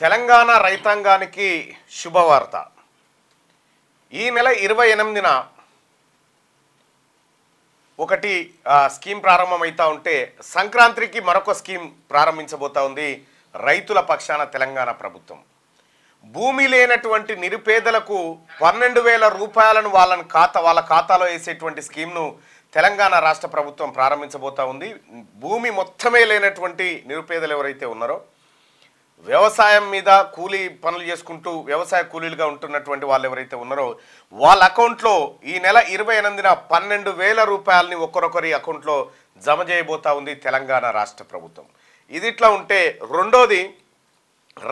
తెలంగాణ రైతాంగానికి శుభవార్త. ఈ నెల 28న ఒకటి స్కీమ్ ప్రారంభమైతా ఉంటే సంక్రాంతికి మరొక స్కీమ్ ప్రారంభించబోతా ఉంది రైతుల పక్షాన తెలంగాణ ప్రభుత్వం. భూమి లేనటువంటి నిరుపేదలకు 12,000 రూపాయలను వాళ్ళ ఖాతాలో వేసేటువంటి స్కీమ్ను తెలంగాణ రాష్ట్ర ప్రభుత్వం ప్రారంభించబోతా ఉంది. భూమి మొత్తమే లేనటువంటి నిరుపేదలు ఎవరైతే ఉన్నారో, వ్యవసాయం మీద కూలీ పనులు చేసుకుంటూ వ్యవసాయ కూలీలుగా ఉంటున్నటువంటి వాళ్ళు ఎవరైతే ఉన్నారో వాళ్ళ అకౌంట్లో ఈ నెల 28న 12,000 రూపాయలని ఒక్కొక్కరి అకౌంట్లో జమ చేయబోతా ఉంది తెలంగాణ రాష్ట్ర ప్రభుత్వం. ఇది ఇట్లా ఉంటే, రెండోది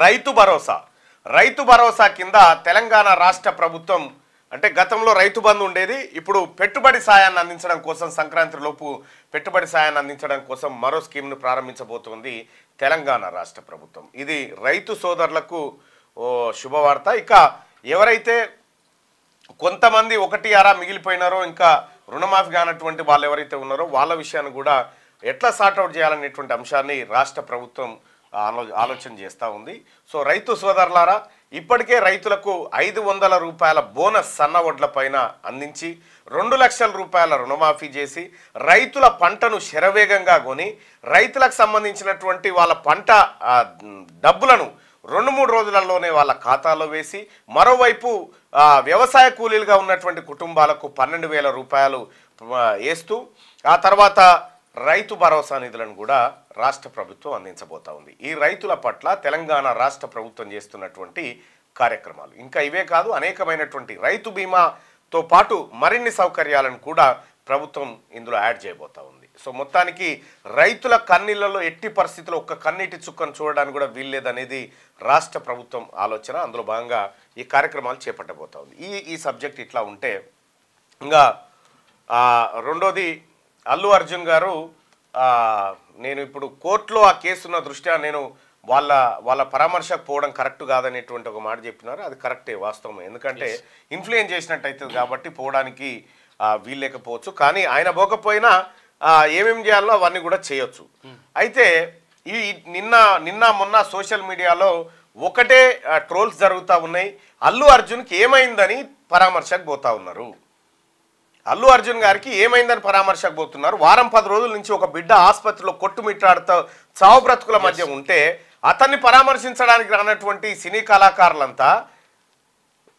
రైతు భరోసా కింద తెలంగాణ రాష్ట్ర ప్రభుత్వం, అంటే గతంలో రైతు బంధు ఉండేది, ఇప్పుడు పెట్టుబడి సాయాన్ని అందించడం కోసం, సంక్రాంతి లోపు పెట్టుబడి సాయాన్ని అందించడం కోసం మరో స్కీమ్ను ప్రారంభించబోతోంది తెలంగాణ రాష్ట్ర ప్రభుత్వం. ఇది రైతు సోదరులకు శుభవార్త. ఇక ఎవరైతే కొంతమంది ఒకటి అరా మిగిలిపోయినారో, ఇంకా రుణమాఫీ కానటువంటి వాళ్ళు ఎవరైతే ఉన్నారో వాళ్ళ విషయాన్ని కూడా ఎట్లా సార్ట్అవుట్ చేయాలనేటువంటి అంశాన్ని రాష్ట్ర ప్రభుత్వం ఆలోచన చేస్తూ ఉంది. సో రైతు సోదరులారా, ఇప్పటికే రైతులకు 500 రూపాయల బోనస్ సన్న వడ్ల పైన అందించి 2 లక్షల రూపాయల రుణమాఫీ చేసి రైతుల పంటను శరవేగంగా కొని రైతులకు సంబంధించినటువంటి వాళ్ళ పంట డబ్బులను 2-3 రోజులలోనే వాళ్ళ ఖాతాలో వేసి, మరోవైపు వ్యవసాయ కూలీలుగా ఉన్నటువంటి కుటుంబాలకు 12,000 రూపాయలు వేస్తూ, ఆ తర్వాత రైతు భరోసా నిధులను కూడా రాష్ట్ర ప్రభుత్వం అందించబోతా ఉంది. ఈ రైతుల పట్ల తెలంగాణ రాష్ట్ర ప్రభుత్వం చేస్తున్నటువంటి కార్యక్రమాలు ఇంకా ఇవే కాదు, అనేకమైనటువంటి రైతు బీమాతో పాటు మరిన్ని సౌకర్యాలను కూడా ప్రభుత్వం ఇందులో యాడ్ చేయబోతా ఉంది. సో మొత్తానికి రైతుల కన్నీళ్లలో ఎట్టి పరిస్థితుల్లో ఒక్క కన్నీటి చుక్కను చూడడానికి కూడా వీల్లేదనేది రాష్ట్ర ప్రభుత్వం ఆలోచన. అందులో భాగంగా ఈ కార్యక్రమాలు చేపట్టబోతా ఉంది. ఈ సబ్జెక్ట్ ఇట్లా ఉంటే, ఇంకా రెండోది అల్లు అర్జున్ గారు, నేను ఇప్పుడు కోర్టులో ఆ కేసున్న దృష్ట్యా నేను వాళ్ళ పరామర్శకు పోవడం కరెక్ట్ కాదనేటువంటి ఒక మాట చెప్పినారు. అది కరెక్టే, వాస్తవమే. ఎందుకంటే ఇన్ఫ్లుయెన్స్ చేసినట్టు అవుతుంది కాబట్టి పోవడానికి వీల్లేకపోవచ్చు. కానీ ఆయన పోకపోయినా ఏమేమి చేయాలో అవన్నీ కూడా చేయొచ్చు. అయితే ఈ నిన్న మొన్న సోషల్ మీడియాలో ఒకటే ట్రోల్స్ జరుగుతూ ఉన్నాయి. అల్లు అర్జున్కి ఏమైందని పరామర్శకు పోతా ఉన్నారు. అల్లు అర్జున్ గారికి ఏమైందని పరామర్శకు పోతున్నారు. వారం 10 రోజుల నుంచి ఒక బిడ్డ ఆసుపత్రిలో కొట్టుమిట్టాడుతూ చావు బ్రతుకుల మధ్య ఉంటే అతన్ని పరామర్శించడానికి రానటువంటి సినీ కళాకారులంతా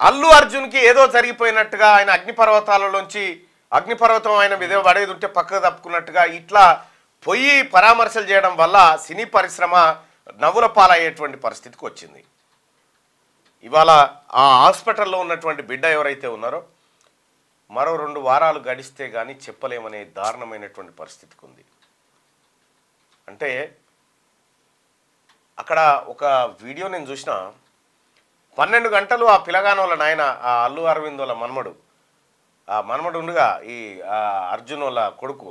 అల్లు అర్జున్కి ఏదో జరిగిపోయినట్టుగా, ఆయన అగ్నిపర్వతం ఆయన మీద పడేది ఉంటే పక్కకు తప్పుకున్నట్టుగా ఇట్లా పోయి పరామర్శలు చేయడం వల్ల సినీ పరిశ్రమ నవ్వుల పాలయ్యేటువంటి పరిస్థితికి వచ్చింది. ఇవాళ ఆ హాస్పిటల్లో ఉన్నటువంటి బిడ్డ ఎవరైతే ఉన్నారో మరో 2 వారాలు గడిస్తే కానీ చెప్పలేమనే దారుణమైనటువంటి పరిస్థితికి ఉంది. అంటే అక్కడ ఒక వీడియో నేను చూసిన, 12 గంటలు ఆ పిల్లగాని వాళ్ళ నాయన, ఆ అల్లు అరవింద్ వాళ్ళ మనమడు ఉండగా ఈ అర్జున్ వాళ్ళ కొడుకు,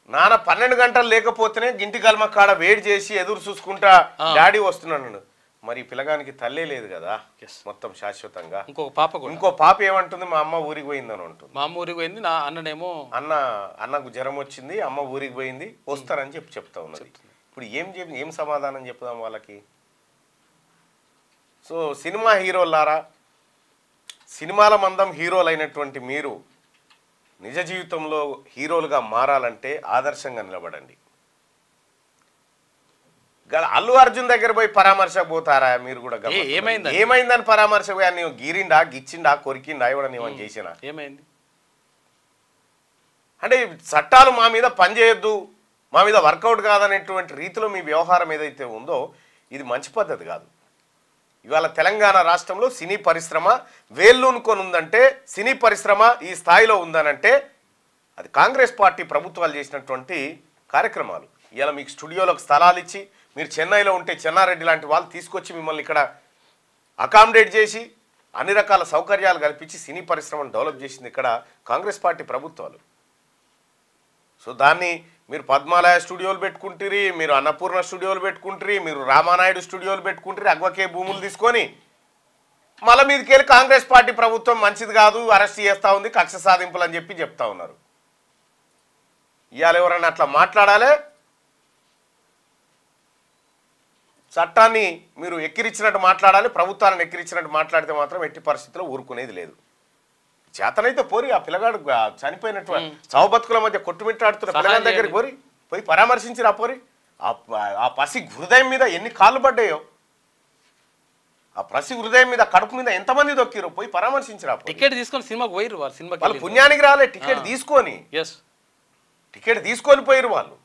నాన్న 12 గంటలు లేకపోతేనే గింటి గల్మ కాడ వేడి చేసి ఎదురు చూసుకుంటా డాడీ వస్తున్నాడు. మరి పిల్లగానికి తల్లే లేదు కదా మొత్తం శాశ్వతంగా. ఇంకో పాప ఏమంటుంది, మా అమ్మ ఊరికి పోయిందని ఉంటుంది. మా అమ్మ ఊరికి పోయింది, నా అన్ననేమో అన్నకు జ్వరం వచ్చింది, అమ్మ ఊరికి పోయింది, వస్తారని చెప్తా ఉన్నది. ఇప్పుడు ఏం సమాధానం చెప్దాం వాళ్ళకి? సో సినిమా హీరోలారా, సినిమాల మందం హీరోలైనటువంటి మీరు నిజ జీవితంలో హీరోలుగా మారాలంటే ఆదర్శంగా నిలబడండి. అల్లు అర్జున్ దగ్గర పోయి పరామర్శకు పోతారా మీరు కూడా? ఏమైందని పరామర్శ నీవు గీరిండా, గిచ్చిండా, కొరికిండా, ఇవ్వడం ఏమని చేసినా ఏమైంది అంటే చట్టాలు మా మీద పనిచేయొద్దు, మా మీద వర్కౌట్ కాదనేటువంటి రీతిలో మీ వ్యవహారం ఏదైతే ఉందో ఇది మంచి పద్ధతి కాదు. ఇవాళ తెలంగాణ రాష్ట్రంలో సినీ పరిశ్రమ వేళ్ళూనుకొని ఉందంటే, సినీ పరిశ్రమ ఈ స్థాయిలో ఉందనంటే అది కాంగ్రెస్ పార్టీ ప్రభుత్వాలు చేసినటువంటి కార్యక్రమాలు. ఇవాళ మీకు స్టూడియోలకు స్థలాలు ఇచ్చి, మీరు చెన్నైలో ఉంటే చెన్నారెడ్డి లాంటి వాళ్ళు తీసుకొచ్చి మిమ్మల్ని ఇక్కడ అకామిడేట్ చేసి అన్ని రకాల సౌకర్యాలు కల్పించి సినీ పరిశ్రమను డెవలప్ చేసింది ఇక్కడ కాంగ్రెస్ పార్టీ ప్రభుత్వాలు. సో దాన్ని మీరు పద్మాలయ స్టూడియోలు పెట్టుకుంటారు, మీరు అన్నపూర్ణ స్టూడియోలు పెట్టుకుంటారు, మీరు రామానాయుడు స్టూడియోలు పెట్టుకుంటారు, అగ్వకే భూములు తీసుకొని మళ్ళీ మీదకి వెళ్ళి కాంగ్రెస్ పార్టీ ప్రభుత్వం మంచిది కాదు, అరెస్ట్ చేస్తూ ఉంది, కక్ష సాధింపులు అని చెప్తా ఉన్నారు. ఇవాళ ఎవరన్నా అట్లా మాట్లాడాలి. చట్టాన్ని మీరు ఎక్కిరించినట్టు మాట్లాడాలి, ప్రభుత్వాలను ఎక్కిరించినట్టు మాట్లాడితే మాత్రం ఎట్టి పరిస్థితుల్లో ఊరుకునేది లేదు. చేతనైతే పోరి ఆ పిల్లగాడు చనిపోయినటువంటి చావు బతుకుల మధ్య కొట్టుమిట్టాడుతున్న పిల్లగాడి దగ్గరికి పోయి పరామర్శించిరా పోరి. ఆ పసి హృదయం మీద ఎన్ని కాళ్ళు పడ్డాయో, ఆ పసి హృదయం మీద కడుపు మీద ఎంతమంది దొక్కిరో పోయి పరామర్శించిరా. టికెట్ తీసుకొని సినిమాకి పోయిరు వాళ్ళు, సినిమాకి వాళ్ళు పుణ్యానికి రాలే, టికెట్ తీసుకొని పోయిరు వాళ్ళు.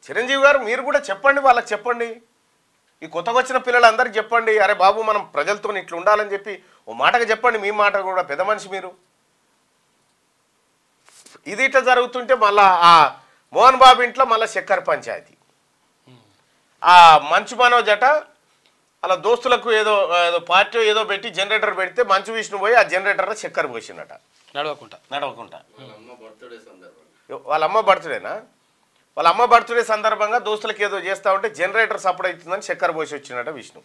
చిరంజీవి గారు మీరు కూడా చెప్పండి, వాళ్ళకి చెప్పండి, ఈ కొత్తగా వచ్చిన పిల్లలందరికీ చెప్పండి, అరే బాబు మనం ప్రజలతో ఇట్లా ఉండాలని చెప్పి ఓ మాటగా చెప్పండి. మీ మాట కూడా పెద్ద మనిషి మీరు. ఇది ఇట్లా జరుగుతుంటే మళ్ళా ఆ మోహన్ బాబు ఇంట్లో మళ్ళీ చక్కెర పంచాయతీ. ఆ మంచు మనోజ్ అట అలా దోస్తులకు ఏదో పార్టీ ఏదో పెట్టి జనరేటర్ పెడితే మంచు విష్ణు పోయి ఆ జనరేటర్లో చక్కెర పోసిండట నడవకుండా. వాళ్ళ అమ్మ బర్త్డేనా? వాళ్ళ అమ్మ బర్త్డే సందర్భంగా దోస్తులకు ఏదో చేస్తా ఉంటే జనరేటర్ సపోర్ట్ అవుతుందని చక్కెర పోసి వచ్చినట విష్ణు.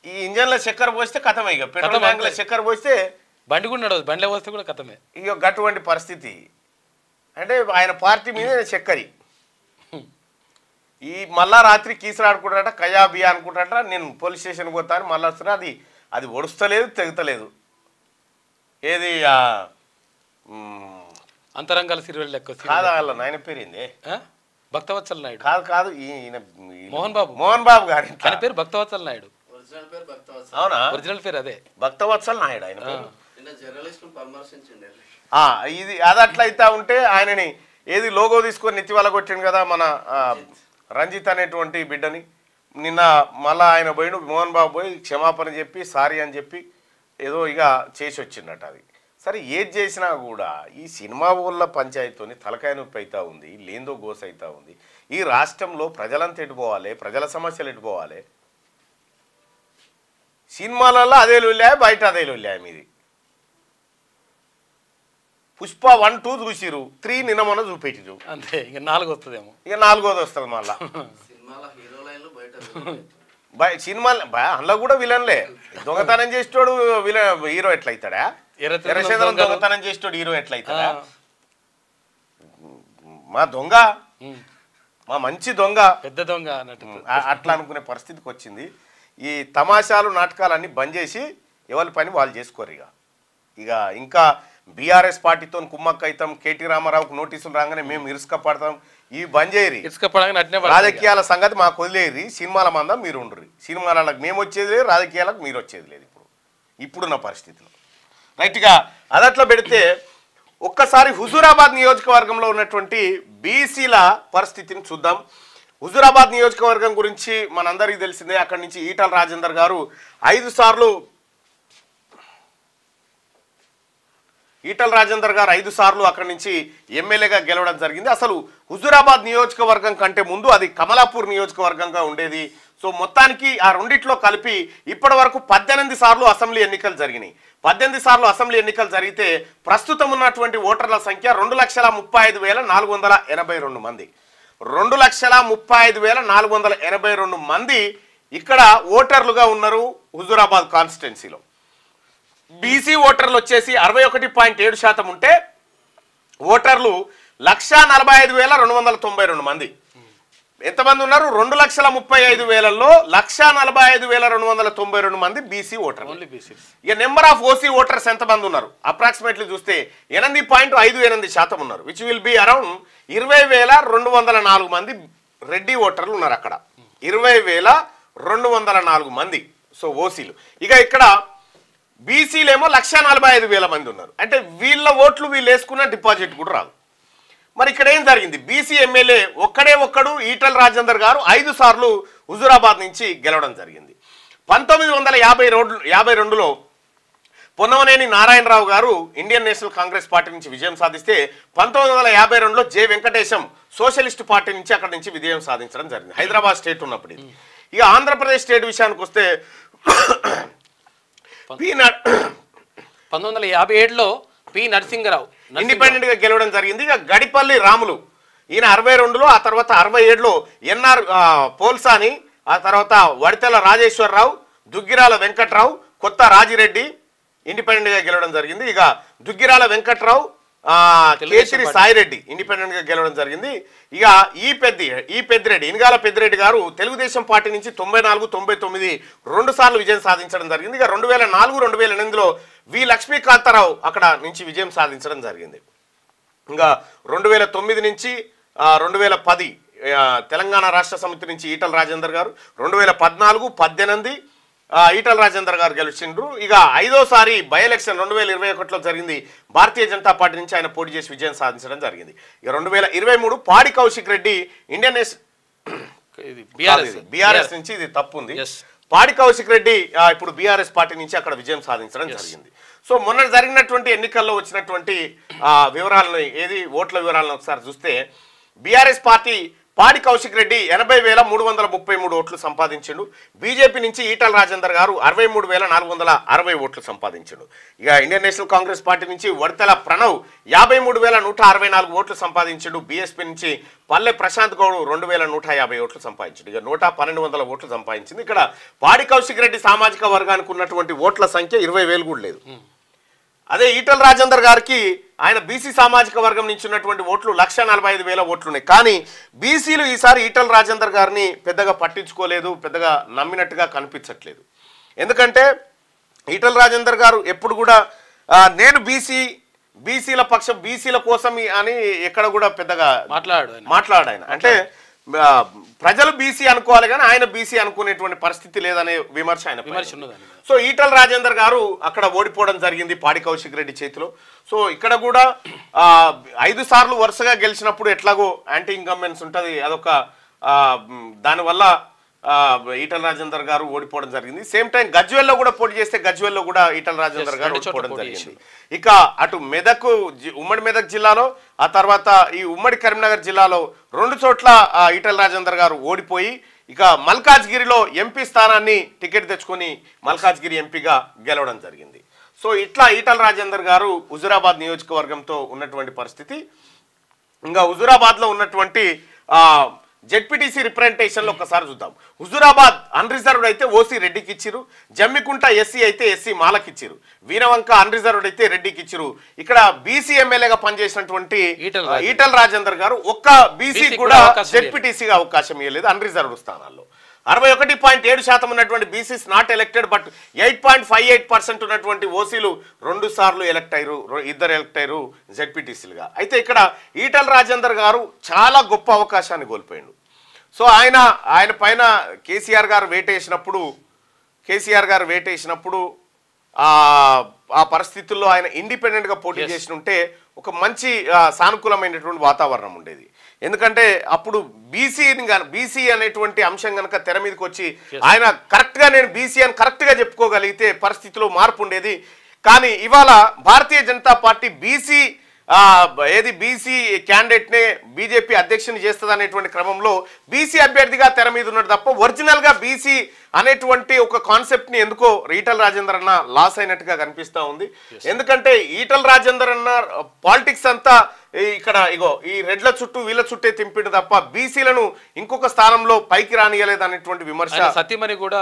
ఈ ఇంజన్లో చక్కెర పోస్తే కథమే, ఇక పెట్రోల్ బ్యాంకులో చక్కెర పోస్తే బండి కూడా నడవదు, బండిలో పోస్తే కూడా కథమే. ఇక అటువంటి పరిస్థితి. అంటే ఆయన పార్టీ మీద చక్కెరి. ఈ మళ్ళా రాత్రి కీసరాడుకుంటారట, కయా బియా అనుకుంటారట, నేను పోలీస్ స్టేషన్కి పోతాను మళ్ళీ వస్తున్నా. అది ఒడుస్తలేదు, తెగుతలేదు. ఏది అంతరంగాల సిరివెల్ లెక్క కాదు, వాళ్ళ నాయన పేరేంది? భక్తవత్సల నాయుడు. కాదు ఈయన మోహన్ బాబు గారి పేరు భక్తవత్సల నాయుడు. అవునా? ఒరిజినల్ పేరు అదే, భక్తవత్సల నాయుడు ఆయన పేరు. ఇది అది అట్లా అయితే ఉంటే ఆయనని ఏది లోగో తీసుకొని నెత్తివాళ్ళ కొట్టిండు కదా మన రంజిత్ అనేటువంటి బిడ్డని. నిన్న మళ్ళా ఆయన పోయిన మోహన్ బాబు పోయి క్షమాపణ చెప్పి సారీ అని చెప్పి ఏదో ఇక చేసి వచ్చిండట. అది సరే, ఏది చేసినా కూడా ఈ సినిమా ఊళ్ళ పంచాయతీతోని తలకాయ నొప్పి అవుతా ఉంది, లేందో గోస అవుతా ఉంది. ఈ రాష్ట్రంలో ప్రజలంతా ఎటుపోవాలి, ప్రజల సమస్యలు ఎటుపోవాలి? సినిమాలలో అదే లొల్లా, బయట అదే లొల్లా. మీది పుష్ప 1, 2 చూసిరు, 3 నిన్న మొన్న చూపెట్టిరు, అంతే. ఇక 4 వస్తుందేమో, ఇక 4వది వస్తుంది మళ్ళా. సినిమాలు అందులో కూడా విలన్లే. దొంగతనం చేసేటోడు హీరో ఎట్లయితాడా? ఎర్రచంద్రం దొంగతనం చేసేటోడు హీరో ఎట్లయితాడా? మా దొంగ, మా మంచి దొంగ, పెద్ద దొంగ అన్నట్టు అట్లా అనుకునే పరిస్థితికి వచ్చింది. ఈ తమాషాలు నాటకాలన్నీ బంద్ చేసి ఎవరి పని వాళ్ళు చేసుకోరు. ఇక ఇంకా బీఆర్ఎస్ పార్టీతో కుమ్మక్క అవుతాం, కేటీ రామారావుకు నోటీసులు రాగానే మేము ఇరుసుక పడతాం, ఇవి బంద్ చేయరి. రాజకీయాల సంగతి మాకు వదిలేరి, సినిమాల మందం మీరు ఉండరు. సినిమాలకు మేము వచ్చేది లేదు, రాజకీయాలకు మీరు వచ్చేది లేదు. ఇప్పుడున్న పరిస్థితిలో రైట్గా అదట్లో పెడితే ఒక్కసారి హుజూరాబాద్ నియోజకవర్గంలో ఉన్నటువంటి బీసీల పరిస్థితిని చూద్దాం. హుజూరాబాద్ నియోజకవర్గం గురించి మనందరికీ తెలిసిందే. అక్కడి నుంచి ఈటల రాజేందర్ గారు 5 సార్లు అక్కడి నుంచి ఎమ్మెల్యేగా గెలవడం జరిగింది. అసలు హుజూరాబాద్ నియోజకవర్గం కంటే ముందు అది కమలాపూర్ నియోజకవర్గంగా ఉండేది. సో మొత్తానికి ఆ రెండిట్లో కలిపి ఇప్పటి వరకు 18 సార్లు అసెంబ్లీ ఎన్నికలు జరిగినాయి. 18 సార్లు అసెంబ్లీ ఎన్నికలు జరిగితే ప్రస్తుతం ఉన్నటువంటి ఓటర్ల సంఖ్య 2,35,482 మంది. 2,35,482 మంది ఇక్కడ ఓటర్లుగా ఉన్నారు హుజూరాబాద్ కాన్స్టిట్యున్సీలో. బీసీ ఓటర్లు వచ్చేసి 61.7% ఉంటే ఓటర్లు 1,45,292 మంది. ఎంతమంది ఉన్నారు? 2,35,000లో 1,45,292 మంది బీసీ ఓటర్లు. ఇక నెంబర్ ఆఫ్ ఓసీ ఓటర్స్ ఎంతమంది ఉన్నారు? అప్రాక్సిమేట్లీ చూస్తే 8.58% ఉన్నారు, విచ్ విల్ బి అరౌండ్ 20,204 మంది రెడ్డి ఓటర్లు ఉన్నారు అక్కడ. 20,204 మంది. సో ఓసీలు. ఇక ఇక్కడ బీసీలేమో 1,45,000 మంది ఉన్నారు. అంటే వీళ్ళ ఓట్లు వీళ్ళు వేసుకున్న డిపాజిట్ కూడా రాదు. మరి ఇక్కడ ఏం జరిగింది? బీసీ ఎమ్మెల్యే ఒక్కడు ఈటల రాజేందర్ గారు 5 సార్లు హుజూరాబాద్ నుంచి గెలవడం జరిగింది. 1952లో పొన్నమనేని నారాయణరావు గారు ఇండియన్ నేషనల్ కాంగ్రెస్ పార్టీ నుంచి విజయం సాధిస్తే 1952లో జె వెంకటేశం సోషలిస్ట్ పార్టీ నుంచి అక్కడి నుంచి విజయం సాధించడం జరిగింది, హైదరాబాద్ స్టేట్ ఉన్నప్పుడు. ఇక ఆంధ్రప్రదేశ్ స్టేట్ విషయానికి వస్తే 1957లో పి నరసింగరావు ఇండిపెండెంట్ గా గెలవడం జరిగింది. ఇక గడిపల్లి రాములు ఈయన 62లో, ఆ తర్వాత 67లో ఎన్ఆర్ పోల్సాని, ఆ తర్వాత వడితెల రాజేశ్వరరావు, దుగ్గిరాల వెంకట్రావు, కొత్త రాజిరెడ్డి ఇండిపెండెంట్ గా గెలవడం జరిగింది. ఇక దుగ్గిరాల వెంకట్రావు, కేసిరి సాయిరెడ్డి ఇండిపెండెంట్ గా గెలవడం జరిగింది. ఇక ఈ పెద్దిరెడ్డి ఇనగాల పెద్దిరెడ్డి గారు తెలుగుదేశం పార్టీ నుంచి 94, 99 2 సార్లు విజయం సాధించడం జరిగింది. ఇక 2004, 2008లో వి లక్ష్మీకాంతారావు అక్కడ నుంచి విజయం సాధించడం జరిగింది. ఇంకా 2009 నుంచి 2010 తెలంగాణ రాష్ట్ర సమితి నుంచి ఈటల రాజేందర్ గారు, 2014, 18 ఈటల రాజేందర్ గారు గెలిచిండ్రు. ఇక 5వసారి బై ఎలక్షన్ 2021లో జరిగింది. భారతీయ జనతా పార్టీ నుంచి ఆయన పోటీ చేసి విజయం సాధించడం జరిగింది. ఇక 2023 పాడి కౌశిక్ రెడ్డి ఇండియన్ బీఆర్ఎస్ నుంచి, ఇది తప్పు ఉంది, పాడి కౌశిక్ రెడ్డి ఇప్పుడు బీఆర్ఎస్ పార్టీ నుంచి అక్కడ విజయం సాధించడం జరిగింది. సో మొన్న జరిగినటువంటి ఎన్నికల్లో వచ్చినటువంటి వివరాలను ఓట్ల వివరాలను ఒకసారి చూస్తే బీఆర్ఎస్ పార్టీ పాడి కౌశిక్ రెడ్డి 80,333 ఓట్లు సంపాదించిండు. బీజేపీ నుంచి ఈటల రాజేందర్ గారు 63,460 ఓట్లు సంపాదించిండు. ఇక ఇండియన్ నేషనల్ కాంగ్రెస్ పార్టీ నుంచి వడతెల ప్రణవ్ 53,164 ఓట్లు సంపాదించిండు. బీఎస్పీ నుంచి పల్లె ప్రశాంత్ గౌడ్ 2,150 ఓట్లు సంపాదించిండు. ఇక 1,1200 ఓట్లు సంపాదించింది. ఇక్కడ పాడి కౌశిక్ రెడ్డి సామాజిక వర్గానికి ఉన్నటువంటి ఓట్ల సంఖ్య 20,000 కూడా లేదు. అదే ఈటల రాజేందర్ గారికి ఆయన బీసీ సామాజిక వర్గం నుంచి ఉన్నటువంటి ఓట్లు 1,45,000 ఓట్లు ఉన్నాయి. కానీ బీసీలు ఈసారి ఈటల రాజేందర్ గారిని పెద్దగా పట్టించుకోలేదు, పెద్దగా నమ్మినట్టుగా కనిపించట్లేదు. ఎందుకంటే ఈటల రాజేందర్ గారు ఎప్పుడు కూడా నేను బీసీల పక్షం, బీసీల కోసం అని ఎక్కడ కూడా పెద్దగా మాట్లాడాడు ఆయన. అంటే ప్రజలు బీసీ అనుకోవాలి కానీ ఆయన బీసీ అనుకునేటువంటి పరిస్థితి లేదనే విమర్శ ఆయన. సో ఈటల రాజేందర్ గారు అక్కడ ఓడిపోవడం జరిగింది పాడి కౌశిక్ రెడ్డి చేతిలో. సో ఇక్కడ కూడా 5 సార్లు వరుసగా గెలిచినప్పుడు ఎట్లాగో యాంటీ ఇన్కంబెన్స్ ఉంటుంది, అదొక దానివల్ల ఈటల రాజేందర్ గారు ఓడిపోవడం జరిగింది. సేమ్ టైం గజ్వేల్లో కూడా పోటీ చేస్తే గజ్వేల్లో కూడా ఈటల రాజేందర్ గారు ఓడిపోవడం జరిగింది. ఇక అటు ఉమ్మడి మెదక్ జిల్లాలో, ఆ తర్వాత ఈ ఉమ్మడి కరీంనగర్ జిల్లాలో 2 చోట్ల ఈటల రాజేందర్ గారు ఓడిపోయి ఇక మల్కాజ్గిరిలో ఎంపీ స్థానాన్ని టికెట్ తెచ్చుకొని మల్కాజ్గిరి ఎంపీగా గెలవడం జరిగింది. సో ఇట్లా ఈటల రాజేందర్ గారు హుజూరాబాద్ నియోజకవర్గంతో ఉన్నటువంటి పరిస్థితి. ఇంకా హుజూరాబాద్లో ఉన్నటువంటి జెడ్పీటీసీ రిప్రజెంటేషన్లో ఒకసారి చూద్దాం. హుజూరాబాద్ అన్రిజర్వ్డ్ అయితే ఓసీ రెడ్డికి ఇచ్చిరు, జమ్మికుంట ఎస్సీ అయితే ఎస్సీ మాలకి ఇచ్చిరు, వీరవంక అన్రిజర్వ్డ్ అయితే రెడ్డికి ఇచ్చిరు. ఇక్కడ బీసీ ఎమ్మెల్యేగా పనిచేసినటువంటి ఈటల రాజేందర్ గారు ఒక్క బీసీ కూడా జెడ్పీటీసీగా అవకాశం ఇవ్వలేదు అన్రిజర్వ్డ్ స్థానాల్లో. 61.7% ఉన్నటువంటి బీసీస్ నాట్ ఎలక్టెడ్, బట్ 8.58% ఉన్నటువంటి ఓసీలు 2 సార్లు ఎలక్ట్ అయ్యారు, 2 ఎలక్ట్ అయ్యారు జెడ్పీటీసీలుగా. అయితే ఇక్కడ ఈటల రాజేందర్ గారు చాలా గొప్ప అవకాశాన్ని కోల్పోయాడు. సో ఆయన పైన కేసీఆర్ గారు వేటేసినప్పుడు ఆ పరిస్థితుల్లో ఆయన ఇండిపెండెంట్గా పోటీ చేసి ఉంటే ఒక మంచి సానుకూలమైనటువంటి వాతావరణం ఉండేది. ఎందుకంటే అప్పుడు బీసీ అనేటువంటి అంశం కనుక తెర మీదకి వచ్చి ఆయన కరెక్ట్గా నేను బీసీ అని కరెక్ట్గా చెప్పుకోగలిగితే పరిస్థితిలో మార్పు ఉండేది. కానీ ఇవాళ Bharatiya Janata party BC క్యాండిడేట్నే BJP అధ్యక్షుని చేస్తుంది అనేటువంటి క్రమంలో బీసీ అభ్యర్థిగా తెర మీద ఉన్నాడు తప్ప ఒరిజినల్గా బీసీ అనేటువంటి ఒక కాన్సెప్ట్ని ఎందుకో ఈటల రాజేందర్ అన్న లాస్ అయినట్టుగా కనిపిస్తూ ఉంది. ఎందుకంటే ఈటల రాజేందర్ అన్న పాలిటిక్స్ అంతా ఇక్కడ ఈ రెడ్ల చుట్టూ వీళ్ళ చుట్టే తింపిడు తప్ప బీసీలను ఇంకొక స్థానంలో పైకి రానియలేదు అనేటువంటి విమర్శ. సత్యమణి కూడా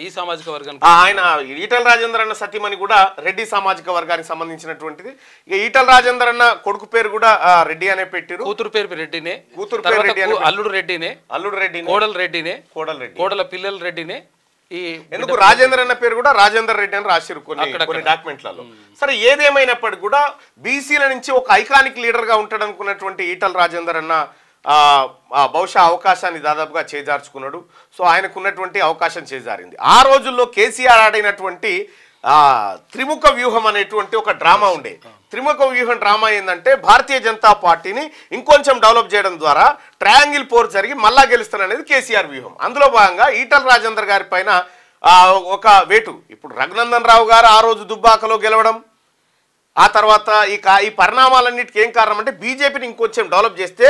ఈ సామాజిక వర్గానికి, ఆయన ఈటల రాజేందర్ అన్న సత్యమణి కూడా రెడ్డి సామాజిక వర్గానికి సంబంధించినటువంటిది. ఇక ఈటల రాజేందర్ అన్న కొడుకు పేరు కూడా రెడ్డి అనే పెట్టిరు, కూతురు పేరు రెడ్డినే, అల్లుడు రెడ్డినే, కోడల పిల్లలు రెడ్డినే. ఎందుకు రాజేందర్ అన్న పేరు కూడా రాజేందర్ రెడ్డి అని రాసిరు కొన్ని డాక్యుమెంట్లలో. సరే ఏదేమైనప్పటికీ కూడా బీసీల నుంచి ఒక ఐకానిక్ లీడర్ గా ఉంటాడు అనుకున్నటువంటి ఈటల రాజేందర్ అన్న బహుశా అవకాశాన్ని దాదాపుగా చేజార్చుకున్నాడు. సో ఆయనకున్నటువంటి అవకాశం చేజారింది. ఆ రోజుల్లో కేసీఆర్ ఆడినటువంటి త్రిముఖ వ్యూహం అనేటువంటి ఒక డ్రామా ఉండే. త్రిముఖ వ్యూహం డ్రామా ఏంటంటే భారతీయ జనతా పార్టీని ఇంకొంచెం డెవలప్ చేయడం ద్వారా ట్రయాంగిల్ పోర్ జరిగి మళ్ళా గెలుస్తాననేది కేసీఆర్ వ్యూహం. అందులో భాగంగా ఈటల రాజేందర్ గారి పైన ఒక వేటు. ఇప్పుడు రఘునందన్ రావు గారు ఆ రోజు దుబ్బాకలో గెలవడం, ఆ తర్వాత ఈ పరిణామాలన్నిటికీ ఏం కారణం అంటే బీజేపీని ఇంకొంచెం డెవలప్ చేస్తే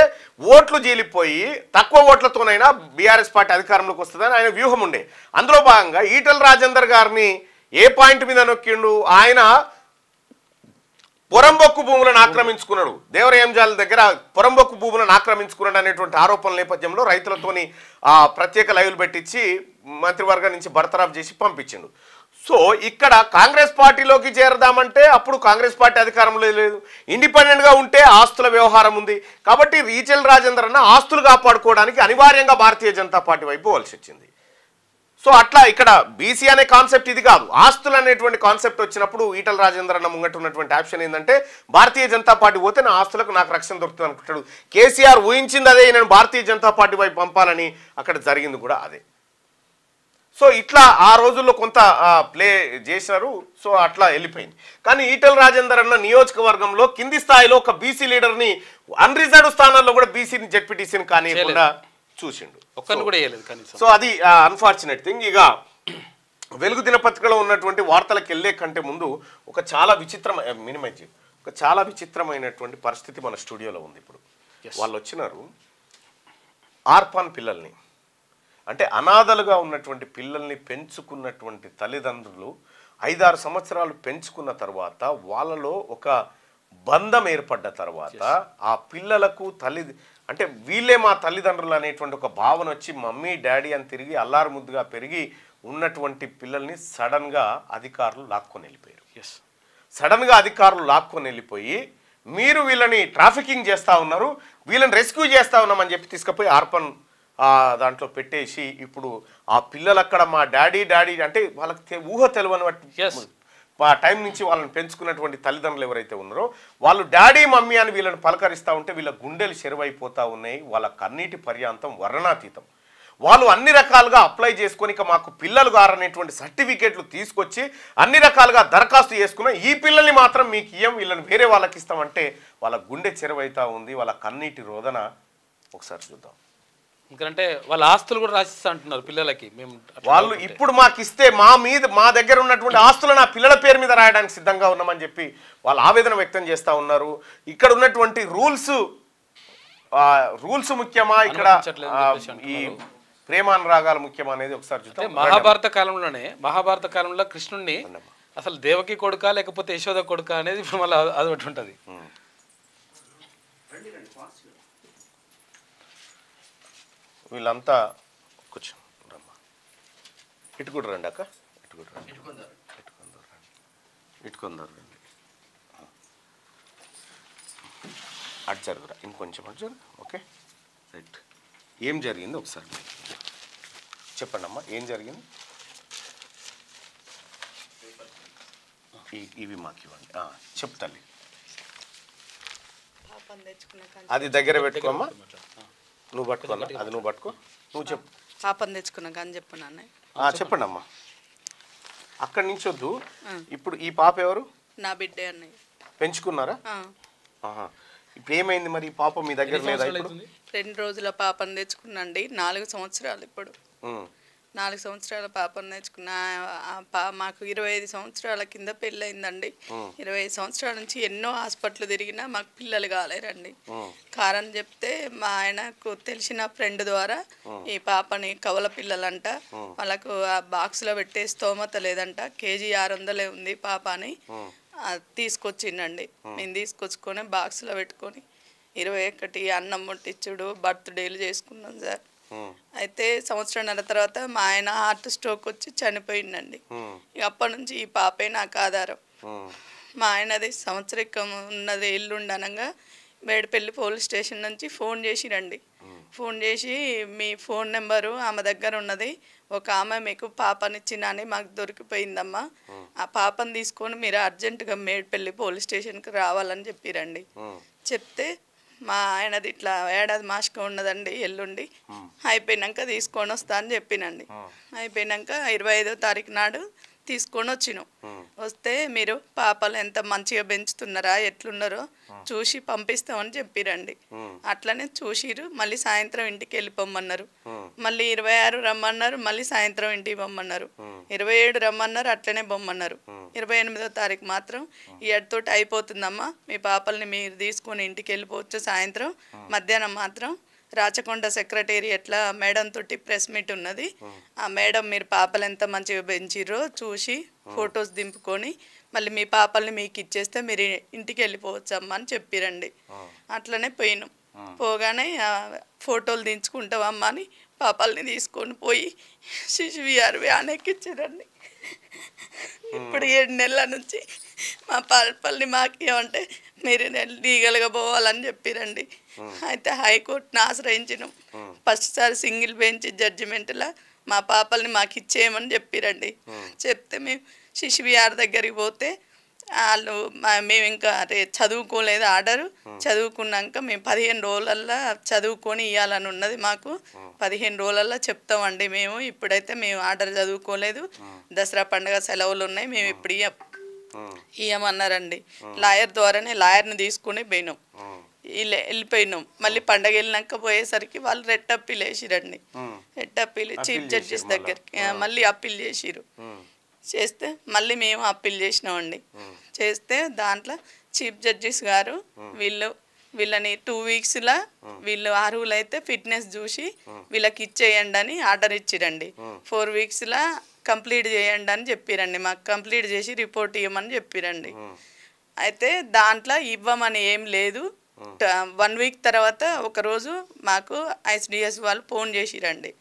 ఓట్లు జీలిపోయి తక్కువ ఓట్లతోనైనా బీఆర్ఎస్ పార్టీ అధికారంలోకి వస్తుందని ఆయన వ్యూహం ఉండే. అందులో భాగంగా ఈటల రాజేందర్ గారిని ఏ పాయింట్ మీద నొక్కిండు, ఆయన పొరంబొక్కు భూములను ఆక్రమించుకున్నాడు, దేవరయంజాల దగ్గర పొరంబొక్కు భూములను ఆక్రమించుకున్నాడు అనేటువంటి ఆరోపణల నేపథ్యంలో రైతులతోని ప్రత్యేక లైవ్లు పెట్టించి మంత్రివర్గం నుంచి బర్తరాఫ్ చేసి పంపించిండు. సో ఇక్కడ కాంగ్రెస్ పార్టీలోకి చేరదామంటే అప్పుడు కాంగ్రెస్ పార్టీ అధికారంలో లేదు, ఇండిపెండెంట్గా ఉంటే ఆస్తుల వ్యవహారం ఉంది. కాబట్టి ఈటెల రాజేందర్ అన్న ఆస్తులు కాపాడుకోవడానికి అనివార్యంగా భారతీయ జనతా పార్టీ వైపు వలసి వచ్చింది. సో అట్లా ఇక్కడ బీసీ అనే కాన్సెప్ట్ ఇది కాదు, ఆస్తులు అనేటువంటి కాన్సెప్ట్ వచ్చినప్పుడు ఈటెల రాజేందర్ అన్న ముంగట ఉన్నటువంటి ఆప్షన్ ఏంటంటే భారతీయ జనతా పార్టీ పోతే నా ఆస్తులకు నాకు రక్షణ దొరుకుతుంది అనుకుంటాడు. కేసీఆర్ ఊహించింది అదే, నేను భారతీయ జనతా పార్టీ వైపు పంపాలని, అక్కడ జరిగింది కూడా అదే. సో ఇట్లా ఆ రోజుల్లో కొంత ప్లే చేశారు. సో అట్లా వెళ్ళిపోయింది. కానీ ఈటెల రాజేందర్ అన్న నియోజకవర్గంలో కింది స్థాయిలో ఒక బీసీ లీడర్ని అన్రిజర్వ్డ్ స్థానాల్లో కూడా బీసీని జెడ్పీటీసీని కానివ్వకుండా చూసిండు. సో అది అన్ఫార్చునేట్ థింగ్. ఇక వెలుగు దినపత్రికలో ఉన్నటువంటి వార్తలకు వెళ్ళే కంటే ముందు ఒక చాలా విచిత్రమైనటువంటి పరిస్థితి మన స్టూడియోలో ఉంది. ఇప్పుడు వాళ్ళు వచ్చినారు, ఆర్పాన్ పిల్లల్ని అంటే అనాథలుగా ఉన్నటువంటి పిల్లల్ని పెంచుకున్నటువంటి తల్లిదండ్రులు 5-6 సంవత్సరాలు పెంచుకున్న తర్వాత వాళ్ళలో ఒక బంధం ఏర్పడ్డ తర్వాత ఆ పిల్లలకు అంటే వీళ్ళే మా తల్లిదండ్రులు అనేటువంటి ఒక భావన వచ్చి మమ్మీ డాడీ అని తిరిగి అల్లారు ముద్దుగా పెరిగి ఉన్నటువంటి పిల్లల్ని సడన్గా అధికారులు లాక్కొని వెళ్ళిపోయారు. సడన్గా అధికారులు లాక్కొని వెళ్ళిపోయి మీరు వీళ్ళని ట్రాఫికింగ్ చేస్తూ ఉన్నారు, వీళ్ళని రెస్క్యూ చేస్తూ ఉన్నామని చెప్పి తీసుకుపోయి ఆర్పన్ దాంట్లో పెట్టేసి ఇప్పుడు ఆ పిల్లలు అక్కడ మా డాడీ అంటే వాళ్ళకి ఊహ తెలియని ఆ టైం నుంచి వాళ్ళని పెంచుకున్నటువంటి తల్లిదండ్రులు ఎవరైతే ఉన్నారో వాళ్ళు డాడీ మమ్మీ అని వీళ్ళని పలకరిస్తూ ఉంటే వీళ్ళ గుండెలు చెరువైపోతూ ఉన్నాయి. వాళ్ళ కన్నీటి పర్యాంతం వర్ణనాతీతం. వాళ్ళు అన్ని రకాలుగా అప్లై చేసుకొని ఇక మాకు పిల్లలు గారనేటువంటి సర్టిఫికేట్లు తీసుకొచ్చి అన్ని రకాలుగా దరఖాస్తు చేసుకున్న ఈ పిల్లల్ని మాత్రం మీకు ఇయ్యం, వీళ్ళని వేరే వాళ్ళకి ఇస్తామంటే వాళ్ళ గుండె చెరువైతా ఉంది. వాళ్ళ కన్నీటి రోదన ఒకసారి చూద్దాం. ఎందుకంటే వాళ్ళ ఆస్తులు కూడా రాసిస్తా అంటున్నారు పిల్లలకి. మేము వాళ్ళు ఇప్పుడు మాకు ఇస్తే మా దగ్గర ఉన్నటువంటి ఆస్తులు నా పిల్లల పేరు మీద రాయడానికి సిద్ధంగా ఉన్నామని చెప్పి వాళ్ళు ఆవేదన వ్యక్తం చేస్తూ ఉన్నారు. ఇక్కడ ఉన్నటువంటి రూల్స్ ముఖ్యమా, ఇక్కడ ఈ ప్రేమానురాగాలు ముఖ్యమా అనేది ఒకసారి చూద్దాం. మహాభారత కాలంలో కృష్ణుడిని అసలు దేవకి కొడుక లేకపోతే యశోద కొడుక అనేది ఇప్పుడు మళ్ళీ అది ఒకటి ఉంటుంది. వీళ్ళంతా కూర్చో రమ్మా, ఇటుకుడు రండి అక్క, ఇటుకుందరు రండి, అటు జరుగురా, ఇంకొంచెం అటు జరుగు. Okay right. ఏం జరిగింది ఒకసారి చెప్పండి అమ్మా, ఏం జరిగింది? ఇవి మాకు ఇవ్వండి. చెప్పు తల్లి, అది దగ్గర పెట్టుకోమ్మా, నువ్వు పట్టుకోవాలా, అది నువ్వు పట్టుకో, నువ్వు చెప్పు. పాపం తెచ్చుకున్నా కానీ చెప్పు నాన్న. చెప్పండి అమ్మా, అక్కడి నుంచి వద్దు. ఇప్పుడు ఈ పాప ఎవరు? నా బిడ్డే అన్నయ్య. పెంచుకున్నారా? ఇప్పుడు ఏమైంది మరి? పాప మీ దగ్గర లేదా? 2 రోజుల పాపను తెచ్చుకున్నాండి. 4 సంవత్సరాలు ఇప్పుడు. 4 సంవత్సరాల పాపను తెచ్చుకున్నా. మాకు 25 సంవత్సరాల కింద పెళ్ళయిందండి. 25 సంవత్సరాల నుంచి ఎన్నో హాస్పిటల్ తిరిగినా మాకు పిల్లలు కాలేరండి. కారణం చెప్తే మా ఆయనకు తెలిసిన ఫ్రెండ్ ద్వారా ఈ పాపని కవల పిల్లలంట, వాళ్ళకు ఆ బాక్స్లో పెట్టే స్తోమత లేదంట, కేజీ 600 ఉంది పాప అని తీసుకొచ్చిండండి. మేము తీసుకొచ్చుకొని బాక్స్లో పెట్టుకొని 21 అన్నం ముట్టించుడు, బర్త్డేలు చేసుకున్నాం సార్. అయితే 1.5 సంవత్సరం తర్వాత మా ఆయన హార్ట్ స్ట్రోక్ వచ్చి చనిపోయిందండి. ఇక అప్పటి నుంచి ఈ పాపే నాకు ఆధారం. మా ఆయనది సంవత్సరికం ఉన్నది ఎల్లుండనగా మేడిపల్లి పోలీస్ స్టేషన్ నుంచి ఫోన్ చేసిరండి. ఫోన్ చేసి మీ ఫోన్ నెంబరు ఆమె దగ్గర ఉన్నది, ఒక ఆమె మీకు పాపనిచ్చిందని మాకు దొరికిపోయిందమ్మా, ఆ పాపను తీసుకొని మీరు అర్జెంటుగా మేడిపల్లి పోలీస్ స్టేషన్కి రావాలని చెప్పిరండి. చెప్తే మా ఆయనది ఇట్లా ఏడాది మాసిక ఉన్నదండి, ఎల్లుండి అయిపోయినాక తీసుకొని వస్తా అని చెప్పినండి. అయిపోయినాక 25వ తారీఖు నాడు తీసుకొని వచ్చినాం. వస్తే మీరు పాపలు ఎంత మంచిగా పెంచుతున్నారా, ఎట్లున్నారో చూసి పంపిస్తామని చెప్పిరండి. అట్లనే చూసిరు. మళ్ళీ సాయంత్రం ఇంటికి వెళ్ళిపోమన్నారు. మళ్ళీ 26 రమ్మన్నారు, మళ్ళీ సాయంత్రం ఇంటికి పొమ్మన్నారు. 27 రమ్మన్నారు, అట్లనే పొమ్మన్నారు. 28వ తారీఖు మాత్రం ఈ ఎడతోటి అయిపోతుందమ్మా, మీ పాపల్ని మీరు తీసుకొని ఇంటికి వెళ్ళిపోవచ్చు సాయంత్రం. మధ్యాహ్నం మాత్రం రాచకొండ సెక్రటేరియట్లా మేడం తోటి ప్రెస్ మీట్ ఉన్నది, ఆ మేడం మీరు పాపలు ఎంత మంచిగా పెంచిర్రో చూసి ఫొటోస్ దింపుకొని మళ్ళీ మీ పాపల్ని మీకు ఇచ్చేస్తే మీరు ఇంటికి వెళ్ళిపోవచ్చు అమ్మ అని చెప్పిరండి. అట్లనే పోయినాం. పోగానే ఫోటోలు దించుకుంటావమ్మా అని పాపాలని తీసుకొని పోయి శిశు విహార్ వ్యాన్ ఎక్కించారండి. ఇప్పుడు 7 నెలల నుంచి మా పాపల్ని మాకు ఏమంటే మీరు లీగల్గా పోవాలని చెప్పిరండి. అయితే హైకోర్టును ఆశ్రయించినాం. ఫస్ట్ సారి సింగిల్ బెంచ్ జడ్జిమెంట్లో మా పాపల్ని మాకు ఇచ్చేయమని చెప్పిరండి. చెప్తే మేము శిశు విహార్ దగ్గరికి పోతే వాళ్ళు మేము ఇంకా చదువుకోలేదు ఆర్డరు. చదువుకున్నాక మేము 15 రోజులల్లో చదువుకొని ఇవ్వాలని ఉన్నది. మాకు 15 రోజులల్లో చెప్తామండి మేము. ఇప్పుడైతే మేము ఆర్డర్ చదువుకోలేదు, దసరా పండుగ సెలవులు ఉన్నాయి, మేము ఇప్పుడు ఇవ్వమన్నారండి. లాయర్ ద్వారానే లాయర్ని తీసుకుని పోయినాం. వెళ్ళిపోయినాం. మళ్ళీ పండగ వెళ్ళినాక పోయేసరికి వాళ్ళు రెడ్ అప్పీల్ వేసిరండి. రెడ్ అప్పీల్ చీఫ్ జడ్జిస్ దగ్గరికి మళ్ళీ అప్పీల్ చేసిరు. చేస్తే మళ్ళీ మేము అప్పీల్ చేసినామండి. చేస్తే దాంట్లో చీఫ్ జడ్జిస్ గారు వీళ్ళని 2 వీక్స్లో వీళ్ళు అర్హులైతే ఫిట్నెస్ చూసి వీళ్ళకి ఇచ్చేయండి అని ఆర్డర్ ఇచ్చిరండి. 4 వీక్స్లో కంప్లీట్ చేయండి అని చెప్పిరండి. మాకు కంప్లీట్ చేసి రిపోర్ట్ ఇవ్వమని చెప్పిరండి. అయితే దాంట్లో ఇవ్వమని ఏం లేదు. 1 వీక్ తర్వాత ఒకరోజు మాకు ఐసిడిఎస్ వాళ్ళు ఫోన్ చేసిరండి.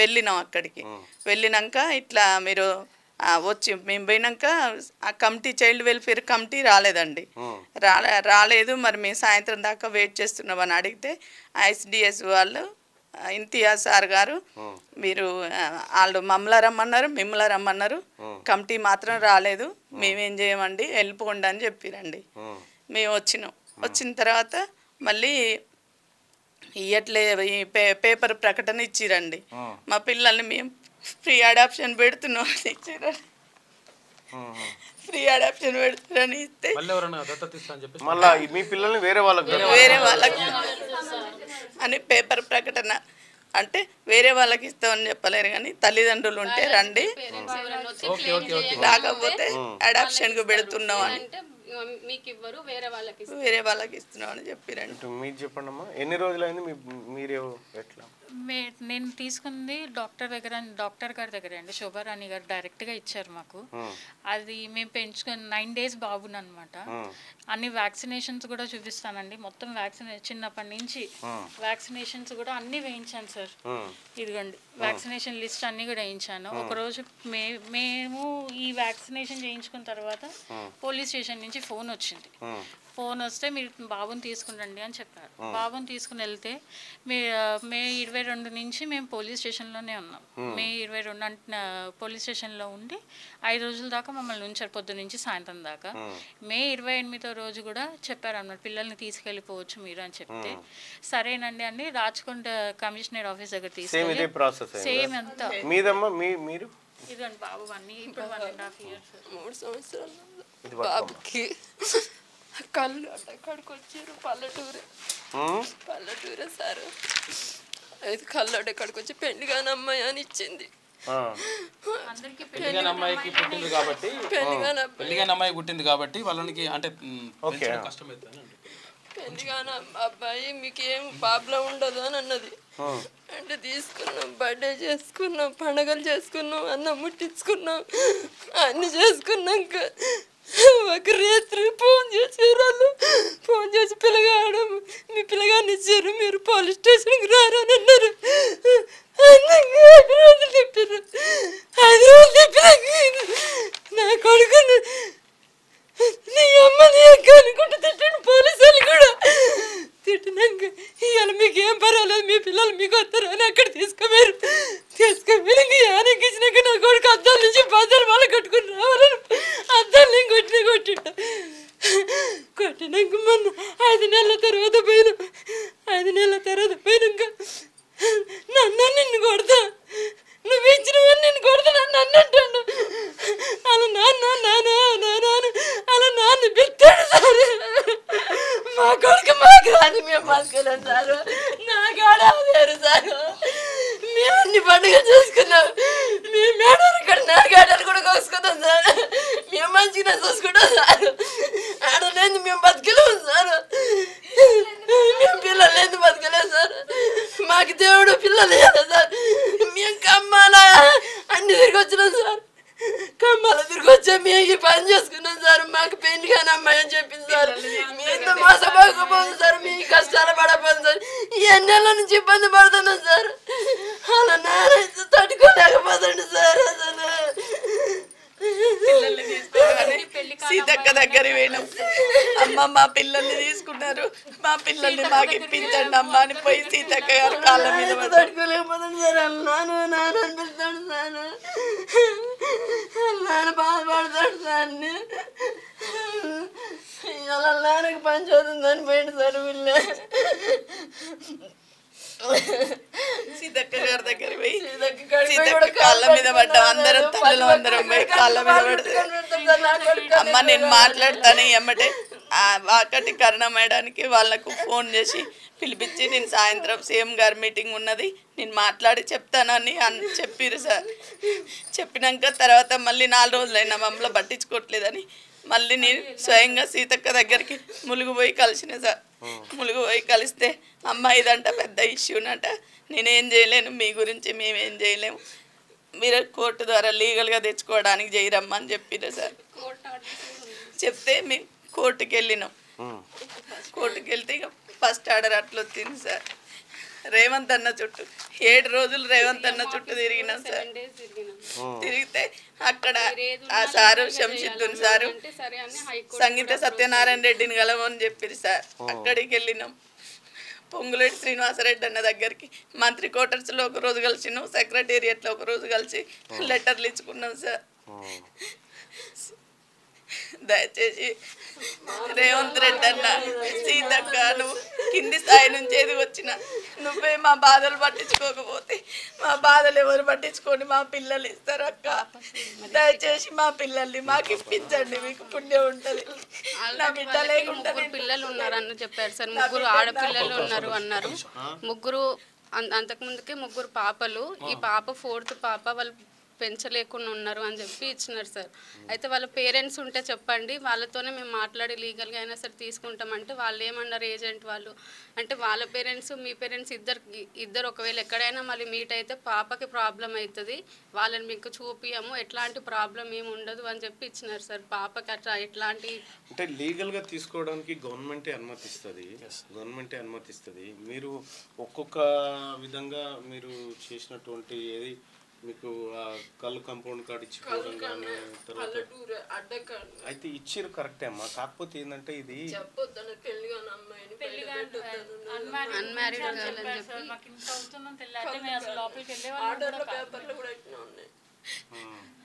వెళ్ళినాం. అక్కడికి వెళ్ళినాక ఇట్లా మీరు వచ్చి మేము పోయినాక ఆ కమిటీ చైల్డ్ వెల్ఫేర్ కమిటీ రాలేదండి. రాలేదు మరి మేము సాయంత్రం దాకా వెయిట్ చేస్తున్నామని అడిగితే ఐసిడిఎస్ వాళ్ళు ఇంతియాజ్ సార్ గారు మీరు వాళ్ళు మిమ్మల్ని రమ్మన్నారు, కమిటీ మాత్రం రాలేదు, మేమేం చేయమండి వెళ్ళిపోండి అని చెప్పిరండి. మేము వచ్చినాం. వచ్చిన తర్వాత మళ్ళీ ఇయ్యట్లే పేపర్ ప్రకటన ఇచ్చిరండి. మా పిల్లల్ని మేము ఫ్రీ అడాప్షన్ పెడుతున్నాం ఇచ్చిరండి. ఫ్రీ అడాప్షన్ పెడుతున్నారని ఇస్తే మళ్ళీ మీ పిల్లల్ని వేరే వాళ్ళకి అని పేపర్ ప్రకటన అంటే వేరే వాళ్ళకి ఇస్తామని చెప్పలేరు కానీ తల్లిదండ్రులు ఉంటే రండి, రాకపోతే అడాప్షన్కు పెడుతున్నాం అని వేరే వాళ్ళకి ఇస్తున్నాం అని చెప్పిరండి. మీరు చెప్పండి అమ్మా, ఎన్ని రోజులైంది మీరు ఎట్లా? నేను తీసుకుంది డాక్టర్ గారి దగ్గర అండి. శోభారాణి గారు డైరెక్ట్గా ఇచ్చారు మాకు. అది మేము పెంచుకొని 9 days బాబుని అనమాట. అన్ని వ్యాక్సినేషన్స్ కూడా చూపిస్తానండి. మొత్తం చిన్నప్పటి నుంచి వ్యాక్సినేషన్స్ కూడా అన్ని వేయించాను సార్. ఇదిగోండి వ్యాక్సినేషన్ లిస్ట్ అన్ని కూడా వేయించాను. ఒకరోజు మేము ఈ వ్యాక్సినేషన్ చేయించుకున్న తర్వాత పోలీస్ స్టేషన్ నుంచి ఫోన్ వచ్చింది. ఫోన్ వస్తే మీరు బాబుని తీసుకురండి అని చెప్పారు. బాబుని తీసుకుని వెళ్తే మే 22 నుంచి మేము పోలీస్ స్టేషన్లోనే ఉన్నాం. మే 22 అంటే పోలీస్ స్టేషన్లో ఉండి 5 రోజుల దాకా మమ్మల్ని ఉంచారు, పొద్దు నుంచి సాయంత్రం దాకా. మే 28వ రోజు కూడా చెప్పారు అన్నమాట పిల్లల్ని తీసుకెళ్ళిపోవచ్చు మీరు అని చెప్తే సరేనండి అని రాచకొండ కమిషనర్ ఆఫీస్ దగ్గర తీసుకెళ్ళి సేమ్ అంతా ఇదండి బాబు ఇప్పుడు 1.5 years 3 సంవత్సరాలు బాబుకి కళ్ళు అక్కడికి వచ్చారు. పల్లెటూరే సార్. అయితే కళ్ళు అక్కడికి వచ్చి పెళ్లిగాని అమ్మాయి అని ఇచ్చింది. పెళ్లిగాని అమ్మాయికి పుట్టింది కాబట్టి పెళ్లిగాని అమ్మాయి పుట్టింది కాబట్టి వాళ్ళకి అంటే కష్టమవుతుంది. పెళ్లిగాని అబ్బాయి మీకేం ప్రాబ్లం ఉండదు అని అన్నది. అంటే తీసుకున్నాం, బర్త్డే చేసుకున్నాం, పండగలు చేసుకున్నాం, అన్నం ముట్టించుకున్నాం, అన్ని చేసుకున్నాక ఒక రాత్రి ఫోన్ చేశారు. వాళ్ళు ఫోన్ చేసి పిల్లగాడు మీ పిల్లగాని ఇచ్చారు, మీరు పోలీస్ స్టేషన్కి రారని అన్నారు. 5 రోజులు చెప్పారు. 5 రోజులు చెప్పినాక నా కొడుకుని నీ అమ్మని అనుకుంటూ తిట్టాను. పోలీసు వాళ్ళు కూడా తిట్టినాక ఇవాళ మీకు ఏం పర్వాలేదు, మీ పిల్లలు మీకు వస్తారు అని అక్కడ తీసుకుపోయారు. తీసుకుపోయి యానకి ఇచ్చినాక నా కొడుకు అద్దాల నుంచి 10 వాళ్ళు కట్టుకుని రావాలని అద్దాలు నేను కొట్టినాక మొన్న 5 నెలల తర్వాత పోయినా. 5 నెలల తర్వాత పోయినాక నిన్ను కొడతా, నువ్వు ఇచ్చినవని నేను కొడతా నన్ను అంటాడు. అలా అలా నాన్న పెడతాడు సార్. మా కొడుకు మాకు రాని మేము బతకలేం సార్. నా కాడ అదేరు సార్. మేము అన్ని పండుగ చేసుకున్నాం. మేము మేడారు ఇక్కడ నా గాడలు కూడా కోసుకుంటాం సార్. మేము మంచిగా చూసుకుంటాం సార్. ఆడలేదు మేము బతకలేము సార్. మేము పిల్లలు లేదు బతకలేదు సార్. మాకు దేవుడు పిల్లలు లేదు సార్. మేము కమ్మాలా అన్ని తిరిగి వచ్చినాం సార్. కమ్మల తిరిగి వచ్చా మీకు పని చేసుకున్నాం సార్, మాకు పెళ్లి కానీ అమ్మాయి అని చెప్పింది సార్. మీ ఎంత మోసపోకపోదు సార్, మీ కష్టాలు పడపోదు సార్. ఈ ఎన్నెళ్ళ నుంచి ఇబ్బంది పడుతున్నాం సార్. అలా నారైతే తట్టుకోలేకపోతాండి సార్. అసలు పిల్లల్ని తీసుకోగానే సీతక్క దగ్గర పోయినాం. అమ్మ మా పిల్లల్ని తీసుకున్నారు, మా పిల్లల్ని మాకు ఇప్పించండి అమ్మ అని పోయి సీతక్క గారు కాళ్ళ మీద తట్టుకోలేకపోతాడు సార్. అన్నాను నాన్న అనిపిస్తాడు సార్, నాన్న బాధపడతాడు సార్. అలా నాన్నకి పని చదువుతుందని పోయింది సార్ వీళ్ళే. సీతక్క గారి దగ్గర పోయి సీతక్క కాళ్ళ మీద పడ్డాం. అందరం తల్లులు అందరం పోయి కాళ్ళ మీద పడతాం. అమ్మ నేను మాట్లాడతాను ఎమ్మటే వాకటి కరుణమేయడానికి వాళ్ళకు ఫోన్ చేసి పిలిపించి నేను సాయంత్రం సీఎం గారి మీటింగ్ ఉన్నది నేను మాట్లాడి చెప్తానని చెప్పిరు సార్. చెప్పినాక తర్వాత మళ్ళీ 4 రోజులైనా మమ్మల్ని పట్టించుకోవట్లేదని మళ్ళీ నేను స్వయంగా సీతక్క దగ్గరికి ములుగుపోయి కలిసిన సార్. ములుగుపోయి కలిస్తే అమ్మ ఇదంట పెద్ద ఇష్యూనట, నేనేం చేయలేను, మీ గురించి మేమేం చేయలేము, మీరు కోర్టు ద్వారా లీగల్గా తెచ్చుకోవడానికి చేయరమ్మా అని చెప్పిన సార్. చెప్తే మేము కోర్టుకి వెళ్ళినాం. కోర్టుకి వెళ్తే ఇక ఫస్ట్ ఆర్డర్ అట్లా వచ్చింది సార్. రేవంత్ అన్న చుట్టూ 7 రోజులు రేవంత్ అన్న చుట్టూ తిరిగినాం సార్. తిరిగితే అక్కడ ఆ సారు శంషిద్దుని సారు సంగీత సత్యనారాయణ రెడ్డిని కలవని చెప్పారు సార్. అక్కడికి వెళ్ళినాం. పొంగులేటి శ్రీనివాసరెడ్డి అన్న దగ్గరికి మంత్రి క్వార్టర్స్లో ఒక రోజు కలిసినాం, సెక్రటేరియట్లో ఒక రోజు కలిసి లెటర్లు ఇచ్చుకున్నాం సార్. దయచేసి రేవంత్ రెడ్డి అన్న, సీతక్క నువ్వు కింది స్థాయి నుంచి ఎదిగి వచ్చిన నువ్వే మా బాధలు పట్టించుకోకపోతే మా బాధలు ఎవరు పట్టించుకొని మా పిల్లలు ఇస్తారు అక్క. దయచేసి మా పిల్లల్ని మాకు ఇప్పించండి, మీకు పుణ్యం ఉంటుంది. నా బిడ్డ లేకుండా పిల్లలు ఉన్నారని చెప్పారు సార్. 3 ఆడపిల్లలు ఉన్నారు అన్నారు. అంతకుముందుకే 3 పాపలు. ఈ పాప 4th పాప. వాళ్ళు పెంచలేకుండా ఉన్నారు అని చెప్పి ఇచ్చినారు సార్. అయితే వాళ్ళ పేరెంట్స్ ఉంటే చెప్పండి, వాళ్ళతోనే మేము మాట్లాడి లీగల్గా అయినా సరే తీసుకుంటామంటే వాళ్ళు ఏమన్నారు ఏజెంట్ వాళ్ళు అంటే వాళ్ళ పేరెంట్స్ మీ పేరెంట్స్ ఇద్దరు ఒకవేళ ఎక్కడైనా మళ్ళీ మీట్ అయితే పాపకి ప్రాబ్లం అవుతుంది, వాళ్ళని మీకు చూపియము, ఎట్లాంటి ప్రాబ్లం ఏమి ఉండదు అని చెప్పి ఇచ్చినారు సార్. పాపకి అట్లా ఎట్లాంటి అంటే లీగల్గా తీసుకోవడానికి గవర్నమెంటే అనుమతిస్తుంది. మీరు ఒక్కొక్క విధంగా మీరు చేసినటువంటి ఏది మీకు కళ్ళు కాంపౌండ్ కార్డు ఇచ్చిపోవడం కానీ తర్వాత అయితే ఇచ్చిరు కరెక్టే అమ్మా. కాకపోతే ఏంటంటే ఇది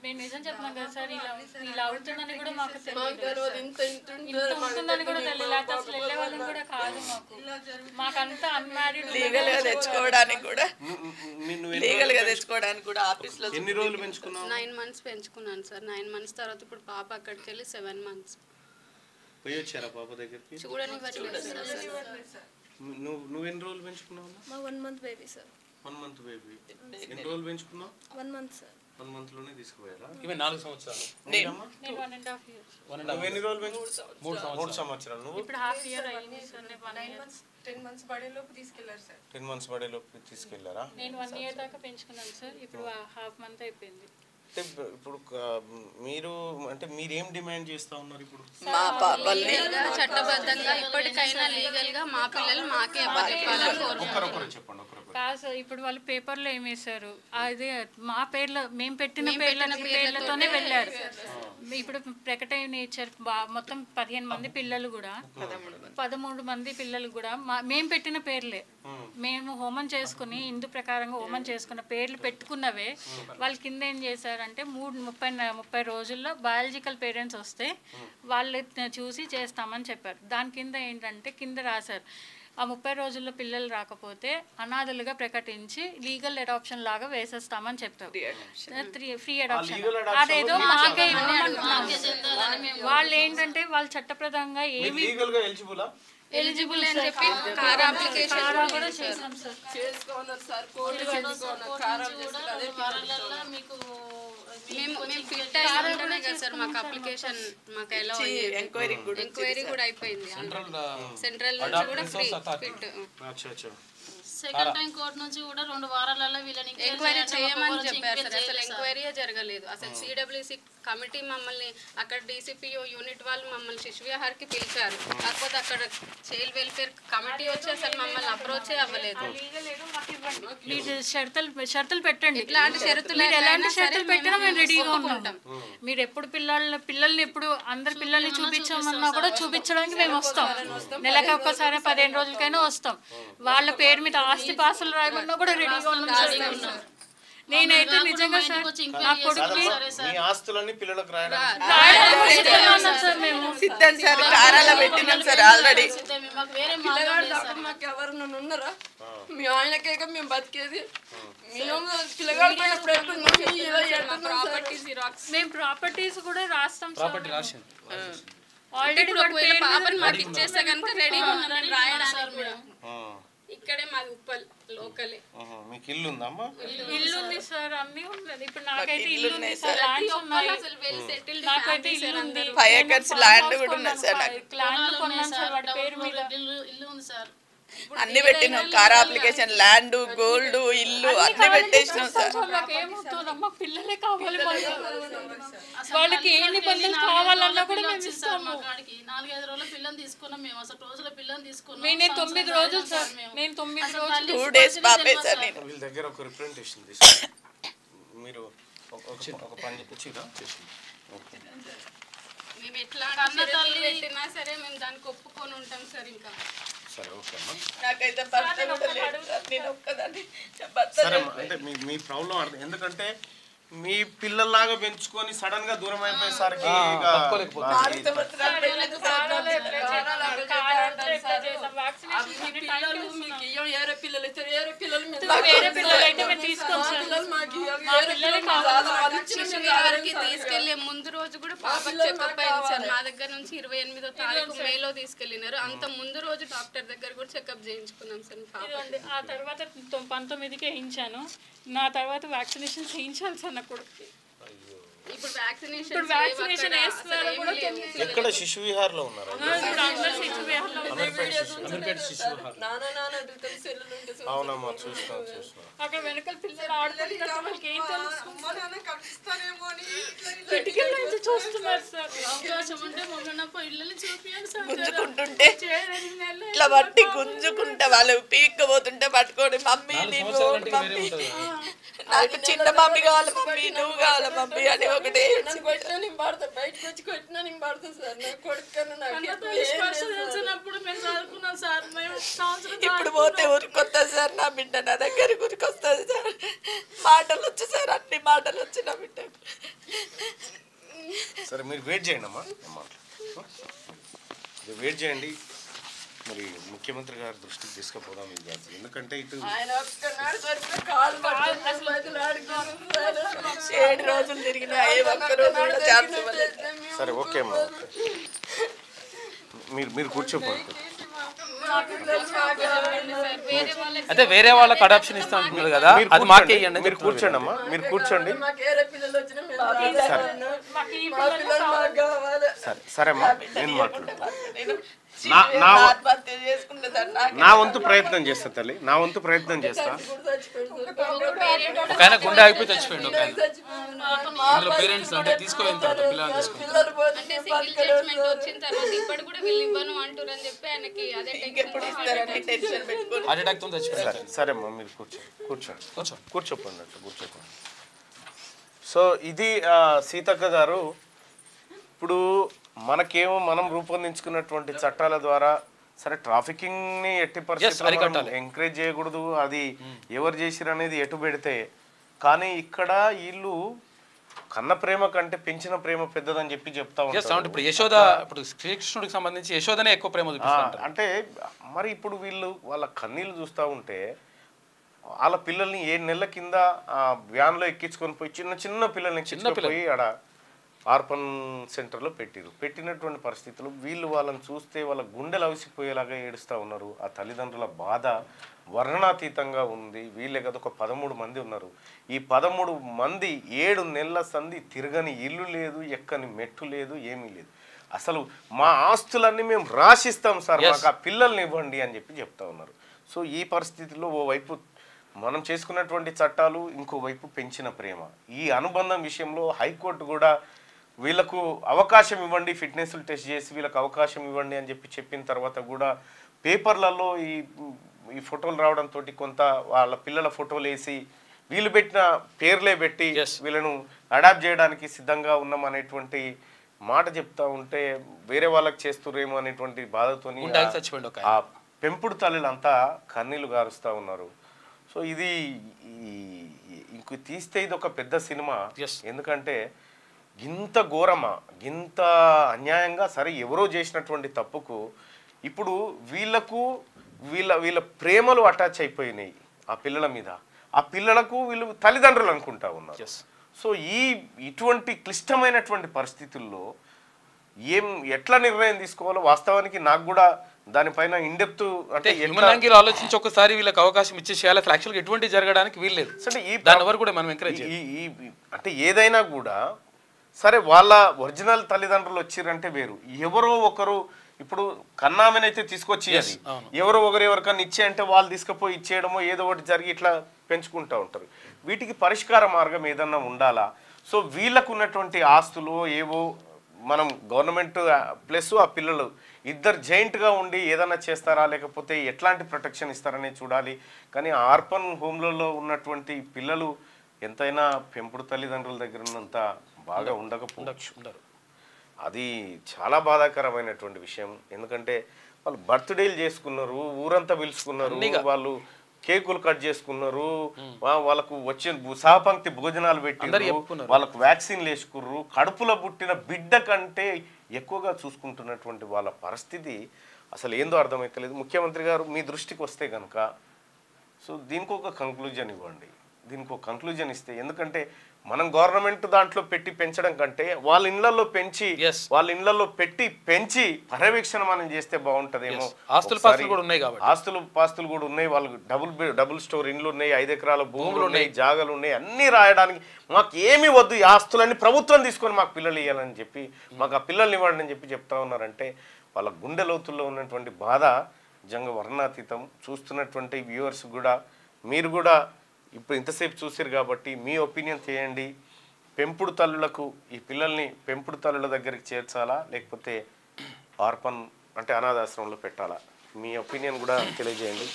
మేము నిజం చెప్తున్నాం కదా సార్, ఇలా అవుతుందని కూడా మాకు తెలియదు, ఇంత ఉంటుందని కూడా తెలియదు. అసలు వెళ్ళే వాళ్ళని కూడా కాదు మాకంతా అన్మ్యారీడ్. లీగల్గా తెచ్చుకోవడానికి కూడా ఆఫీస్లో ఎన్ని రోజులు పెంచుకున్నావు? 9 months పెంచుకున్నాను సార్. 9 months తర్వాత ఇప్పుడు పాప అక్కడికి వెళ్ళి 7 months. పోయి వచ్చారా పాప దగ్గరికి? చూడనివ్వట్లేదు సార్. నువ్వు ఎన్ని రోజులు పెంచుకున్నావు? 1 month baby sir. 1 month baby. ఎన్ని రోజులు పెంచుకున్నావు? 1 month సార్. 1 month లోనే తీసుకుపోయారా? ఇవి 4 సంవత్సరాలు. నేను 1.5 years. నువ్వు ఎన్ని రోజులు పెంచుకున్నావు? 3 సంవత్సరాలు. నువ్వు ఇప్పుడు half year అయింది సార్. 10 months పడేలోపు తీసుకెళ్లారు సార్. 10 months పడేలోపు తీసుకెళ్లారా? నేను 1 year దాకా పెంచుకున్నాను సార్. ఇప్పుడు half month అయిపోయింది. అంటే ఇప్పుడు మీరు అంటే మీరేం డిమాండ్ చేస్తా ఉన్నారు ఇప్పుడు? మా పాపల్ని చట్టబద్ధంగా ఇప్పటికైనా లీగల్ గా మా పిల్లలు మాకే అప్పచెప్పాలని కోరుకుంటున్నాం. చెప్పండి. కాదు సార్, ఇప్పుడు వాళ్ళు పేపర్లో ఏం వేశారు, అదే మా పేర్ల మేము పెట్టిన పేర్లతోనే వెళ్ళారు. ఇప్పుడు ప్రకటన ఇచ్చారు. మొత్తం 15 మంది పిల్లలు కూడా 13 మంది పిల్లలు కూడా మేము పెట్టిన పేర్లే. మేము హోమం చేసుకుని హిందూ ప్రకారంగా హోమం చేసుకున్న పేర్లు పెట్టుకున్నవే. వాళ్ళు కింద ఏం చేశారంటే 30 రోజుల్లో బయాలజికల్ పేరెంట్స్ వస్తే వాళ్ళు చూసి చేస్తామని చెప్పారు. దాని కింద ఏంటంటే కింద రాశారు, ఆ 30 రోజుల్లో పిల్లలు రాకపోతే అనాథలుగా ప్రకటించి లీగల్ అడాప్షన్ లాగా వేసేస్తామని చెప్పారు. ఫ్రీ అడాప్షన్ అదేదో మాకే వాళ్ళు ఏంటంటే వాళ్ళు చట్టప్రదంగా ఏమి ఎలిజిబుల్ అని చెప్పి కార్ అప్లికేషన్ కూడా చేసాం సార్. మేము ఫిట్ అయ్యి ఉంటేనే కదా సార్ మాకు అప్లికేషన్ మాకు ఎలా ఎంక్వైరీ కూడా అయిపోయింది. సెంట్రల్ నుంచి కూడా free fit. Second time court నుంచి కూడా 2 వారాలలో వీళ్ళని ఎంక్వైరీ చేయమని చెప్పారు సార్. అసలు ఎంక్వైరీయే జరగలేదు. అసలు సిడబ్ల్యూసి కమిటీ మమ్మల్ని అక్కడ డీసీపీఓ యూనిట్ వాళ్ళు మమ్మల్ని శిశువిహార్కి పిలిచారు. కాకపోతే అక్కడ చైల్డ్ వెల్ఫేర్ కమిటీ వచ్చి అసలు మమ్మల్ని అప్రోచే అవ్వలేదు. మీరు షరతులు పెట్టండి. ఇట్లాంటి షరతులు ఎలాంటి షరతులు పెట్టినా మేము రెడీగా ఉంటాం. మీరు ఎప్పుడు పిల్లల్ని ఎప్పుడు అందరి పిల్లల్ని చూపించామన్నా కూడా చూపించడానికి మేము వస్తాం. నెలకి ఒక్కసారి 15 రోజులకైనా వస్తాం. వాళ్ళ పేరు మీద ఆస్తి పాసులు రాయమన్నా కూడా రెడీగా ఉన్నాం. నేనైతే నిజంగా సార్ నా కొడుకు ఆస్తులన్నీ పిల్లలకు సిద్ధం సార్, కారాల పెట్టినాం సార్ ఆల్రెడీ. మాకు ఎవరు ఉన్నారా? మీ ఆయనకేక మేము బతికేది. పిల్లగాడు మేము ప్రాపర్టీస్ కూడా రాస్తాం. ఆల్రెడీ పాపని మాకు ఇచ్చేస్తే కనుక రెడీగా ఉన్నాం రాయడానికి. ఇక్కడే మాది ఉప్పల్ లోకలే. మీకు ఇల్లు ఉందమ్మా? ఇల్లు ఉంది సార్, అన్ని ఉన్నది. ఇప్పుడు నాకైతే ఇల్లు ఉంది సార్, ల్యాండ్స్ ఉన్నాయి. నాకైతే ఇల్లు ఉంది, 5 acres ల్యాండ్ కూడా ఉన్నది సార్. ల్యాండ్ కొన్నాను సార్ వాడి పేరు మీద. ఇల్లు ఉంది సార్. అన్ని పెట్టినాం. కార్ అప్లికేషన్, ల్యాండ్, గోల్డ్, ఇల్లు అన్ని పెట్టేసినాం సార్. ఏమవుతుందమ్మా, పిల్లలే కావాలి. వాళ్ళకి ఏ నిబంధనలు కావాలన్నా కూడా మేము ఇస్తాము. 4-5 రోజుల పిల్లని తీసుకున్నాం మేము. అసలు రోజుల పిల్లని తీసుకున్నాం. నేను 9 రోజులు సార్. నేను 9 రోజులు 2 days బాబే సార్. నేను వీళ్ళ దగ్గర ఒక రిప్రజెంటేషన్ తీసుకున్నాను. మీరు ఒక పని ఇచ్చిరా చేసి మేము ఎట్లా కన్నతల్లి పెట్టినా సరే మేము దానికి ఒప్పుకొని ఉంటాం సార్. ఇంకా సరే ఓకే అమ్మా. నాకైతే భర్త కూడా లేడు సార్. నేను ఒక్కదాన్ని సరే అమ్మా, అంటే మీ ప్రాబ్లం అర్థం. ఎందుకంటే మీ పిల్లల్లాగా పెంచుకొని సడన్ గా దూరం అయిపోయేసరికి తీసుకెళ్లే ముందు రోజు కూడా పాపకి చెకప్ అయింది సార్. మా దగ్గర నుంచి 28వ తారీఖు మేలో తీసుకెళ్లినారు. అంత ముందు రోజు డాక్టర్ దగ్గర కూడా చెకప్ చేయించుకున్నాం సార్. ఆ తర్వాత 19కి వేయించాను. నా తర్వాత వ్యాక్సినేషన్ చేయించాలి సార్ నా కొడుకు. ఇప్పుడు వ్యాక్సినేషన్ వేస్తున్నారు కూడా. ఎక్కడ శిశు విహార్లో ఉన్నారు? అవునమ్మా, చూస్తున్నాం. అక్కడ వెనకాల పిల్లలు ఆడుతున్నారు చూస్తున్నారు సార్. అవకాశం ఉంటే మొన్న పిల్లల్ని చూపించాలి సార్. గుంజుకుంటుంటే ఇట్లా పట్టి గుంజుకుంటే వాళ్ళు పీక్కపోతుంటే పట్టుకోండి, మమ్మీ నాకు చిన్న మమ్మీ కావాలి, మమ్మీ నువ్వు కావాలి మమ్మీ అని ఒకటే. కొట్టినా నేను పడతా, బయటకు వచ్చి కొట్టినా నేను పడతా సార్. నా కొడుకు ఇప్పుడు పోతే ఊరికొస్తుంది సార్. నా బిడ్డ నా దగ్గర ఊరికొస్తుంది సార్. మాటలు వచ్చు సార్, అన్ని మాటలు వచ్చు నా బిడ్డకు. సరే మీరు వెయిట్ చేయండి అమ్మా, వెయిట్ చేయండి. మరి ముఖ్యమంత్రి గారి దృష్టికి తీసుకుపోదాం ఇది. ఎందుకంటే ఇటు 7 రోజులు తిరిగినా ఏ ఒక్క రోజు కూడా ఛాన్స్ ఇవ్వలేదు. సరే ఓకే అమ్మా, మీరు కూర్చోపోండి. అయితే వేరే వాళ్ళకి అడాప్షన్ ఇస్తా అంటున్నారు కదా, అది మాకే ఇవ్వండి. మీరు కూర్చోండి అమ్మా, మీరు కూర్చోండి. సరే అమ్మా, నేను మాట్లాడతాను. నా వంతు ప్రయత్నం చేస్తా తల్లి, నా వంతు ప్రయత్నం చేస్తా. ఒక ఆయన గుండె ఆగిపోయి చచ్చిపోయింది. ఒక ఆయన పేరెంట్స్ అంటే తీసుకుపోయిన తర్వాత పిల్లలు వచ్చిన తర్వాత ఇప్పుడు కూడా వీళ్ళు ఇవ్వను అంటారు అని చెప్పి ఆయనకి అదే హార్ట్ అటాక్ తో చచ్చిపోయారు. సరే అమ్మా, మీరు కూర్చోపోండి అట్లా కూర్చోపోండి. సో ఇది సీతక్క గారు. ఇప్పుడు మనకేమో మనం రూపొందించుకున్నటువంటి చట్టాల ద్వారా సరే ట్రాఫికింగ్ని ఎట్టి పరిస్థితుల్లో ఎంకరేజ్ చేయకూడదు, అది ఎవరు చేసిరు అనేది ఎటు పెడితే. కానీ ఇక్కడ వీళ్ళు కన్న ప్రేమ కంటే పెంచిన ప్రేమ పెద్దదని చెప్తా ఉంటారు. ఇప్పుడు యశోద, ఇప్పుడు శ్రీకృష్ణుడికి సంబంధించి యశోదనే ఎక్కువ ప్రేమ చూపిస్తారు. అంటే మరి ఇప్పుడు వీళ్ళు వాళ్ళ కన్నీళ్ళు చూస్తూ ఉంటే వాళ్ళ పిల్లల్ని 7 నెలల కింద వ్యాన్లో ఎక్కించుకొని పోయి చిన్న పిల్లల్ని ఎక్కించుకొని ఆడ ఆర్పన్ సెంటర్లో పెట్టినటువంటి పరిస్థితులు వీళ్ళు వాళ్ళని చూస్తే వాళ్ళ గుండెలు అవిసిపోయేలాగా ఏడుస్తూ ఉన్నారు. ఆ తల్లిదండ్రుల బాధ వర్ణనాతీతంగా ఉంది. వీళ్ళే కదా ఒక 13 మంది ఉన్నారు. ఈ 13 మంది 7 నెలల సంధి తిరగని ఇల్లు లేదు, ఎక్కని మెట్టు లేదు, ఏమీ లేదు. అసలు మా ఆస్తులన్నీ మేము రాసిస్తాం సార్, మాకు ఆ పిల్లల్ని ఇవ్వండి అని చెప్తా ఉన్నారు. సో ఈ పరిస్థితిలో ఓవైపు మనం చేసుకున్నటువంటి చట్టాలు, ఇంకోవైపు పెంచిన ప్రేమ, ఈ అనుబంధం విషయంలో హైకోర్టు కూడా వీళ్ళకు అవకాశం ఇవ్వండి, ఫిట్నెస్లు టెస్ట్ చేసి వీళ్ళకి అవకాశం ఇవ్వండి అని చెప్పిన తర్వాత కూడా పేపర్లలో ఈ ఫోటోలు రావడంతో కొంత వాళ్ళ పిల్లల ఫోటోలు వేసి వీళ్ళు పెట్టిన పేర్లే పెట్టి వీళ్ళను అడాప్ట్ చేయడానికి సిద్ధంగా ఉన్నాం అనేటువంటి మాట చెప్తా ఉంటే వేరే వాళ్ళకి చేస్తుర్రేమో అనేటువంటి బాధతోని ఆ పెంపుడు తల్లులంతా కన్నీళ్లు గారుస్తూ ఉన్నారు. సో ఇది ఇంక తీస్తే ఇది ఒక పెద్ద సినిమా. ఎందుకంటే ఇంత ఘోరమా, ఇంత అన్యాయంగా, సరే ఎవరో చేసినటువంటి తప్పుకు ఇప్పుడు వీళ్ళకు వీళ్ళ ప్రేమలు అటాచ్ అయిపోయినాయి ఆ పిల్లల మీద. ఆ పిల్లలకు వీళ్ళు తల్లిదండ్రులు అనుకుంటా ఉన్నారు. సో ఇటువంటి క్లిష్టమైనటువంటి పరిస్థితుల్లో ఎట్లా నిర్ణయం తీసుకోవాలో వాస్తవానికి నాకు కూడా దానిపైన ఇండెప్త్ అంటే ఆలోచించి ఒకసారి వీళ్ళకి అవకాశం ఇచ్చేసేయాలి. అసలు యాక్చువల్గా ఎటువంటి జరగడానికి వీల్లేదు. అంటే దాని వరకు కూడా మనం ఎంకరేజ్ అంటే ఏదైనా కూడా సరే వాళ్ళ ఒరిజినల్ తల్లిదండ్రులు వచ్చిరంటే వేరు, ఎవరో ఒకరు ఇప్పుడు కన్నామెనైతే తీసుకొచ్చి ఎవరో ఒకరు ఎవరికన్నా ఇచ్చే అంటే వాళ్ళు తీసుకుపోయి ఇచ్చేయడమో ఏదో ఒకటి జరిగి ఇట్లా పెంచుకుంటూ ఉంటారు. వీటికి పరిష్కార మార్గం ఏదన్నా ఉండాలా? సో వీళ్ళకు ఉన్నటువంటి ఆస్తులు ఏవో మనం గవర్నమెంట్ ప్లస్ ఆ పిల్లలు ఇద్దరు జాయింట్గా ఉండి ఏదైనా చేస్తారా, లేకపోతే ఎట్లాంటి ప్రొటెక్షన్ ఇస్తారనే చూడాలి. కానీ ఆర్ఫన్ హోమ్లలో ఉన్నటువంటి పిల్లలు ఎంతైనా పెంపుడు తల్లిదండ్రుల దగ్గర ఉన్నంత బాగా ఉండరు. అది చాలా బాధాకరమైనటువంటి విషయం. ఎందుకంటే వాళ్ళు బర్త్డేలు చేసుకున్నారు, ఊరంతా పిలుచుకున్నారు, వాళ్ళు కేకులు కట్ చేసుకున్నారు, వాళ్ళకు వచ్చిన సహపంక్తి భోజనాలు పెట్టినారు, వాళ్ళకు వ్యాక్సిన్లు వేసుకుర్రు. కడుపులో పుట్టిన బిడ్డ కంటే ఎక్కువగా చూసుకుంటున్నటువంటి వాళ్ళ పరిస్థితి అసలు ఏందో అర్థమైతలేదు. ముఖ్యమంత్రి గారు మీ దృష్టికి వస్తే కనుక సో దీనికి ఒక కంక్లూజన్ ఇవ్వండి, దీనికి ఒక కంక్లూజన్ ఇస్తే. ఎందుకంటే మనం గవర్నమెంట్ దాంట్లో పెట్టి పెంచడం కంటే వాళ్ళ ఇళ్లలో పెంచి పర్యవేక్షణ మనం చేస్తే బాగుంటదేమో. ఆస్తులు పాస్తులు కూడా ఉన్నాయి, వాళ్ళకి డబుల్ స్టోర్ ఇండ్లు ఉన్నాయి, 5 ఎకరాల భూములు ఉన్నాయి, జాగాలు ఉన్నాయి, అన్ని రాయడానికి మాకు ఏమీ వద్దు, ఈ ఆస్తులన్నీ ప్రభుత్వం తీసుకొని మాకు పిల్లలు ఇవ్వాలని చెప్పి, మాకు ఆ పిల్లల్ని ఇవ్వండి అని చెప్పి చెప్తా ఉన్నారంటే వాళ్ళ గుండె లోతుల్లో ఉన్నటువంటి బాధ నిజంగా వర్ణాతీతం. చూస్తున్నటువంటి వ్యూవర్స్ కూడా మీరు కూడా ఇప్పుడు ఇంతసేపు చూసారు కాబట్టి మీ ఒపీనియన్ చేయండి. పెంపుడు తల్లులకు ఈ పిల్లల్ని పెంపుడు తల్లుల దగ్గరికి చేర్చాలా, లేకపోతే ఆర్ఫన్ అంటే అనాథాశ్రమంలో పెట్టాలా? మీ ఒపీనియన్ కూడా తెలియజేయండి.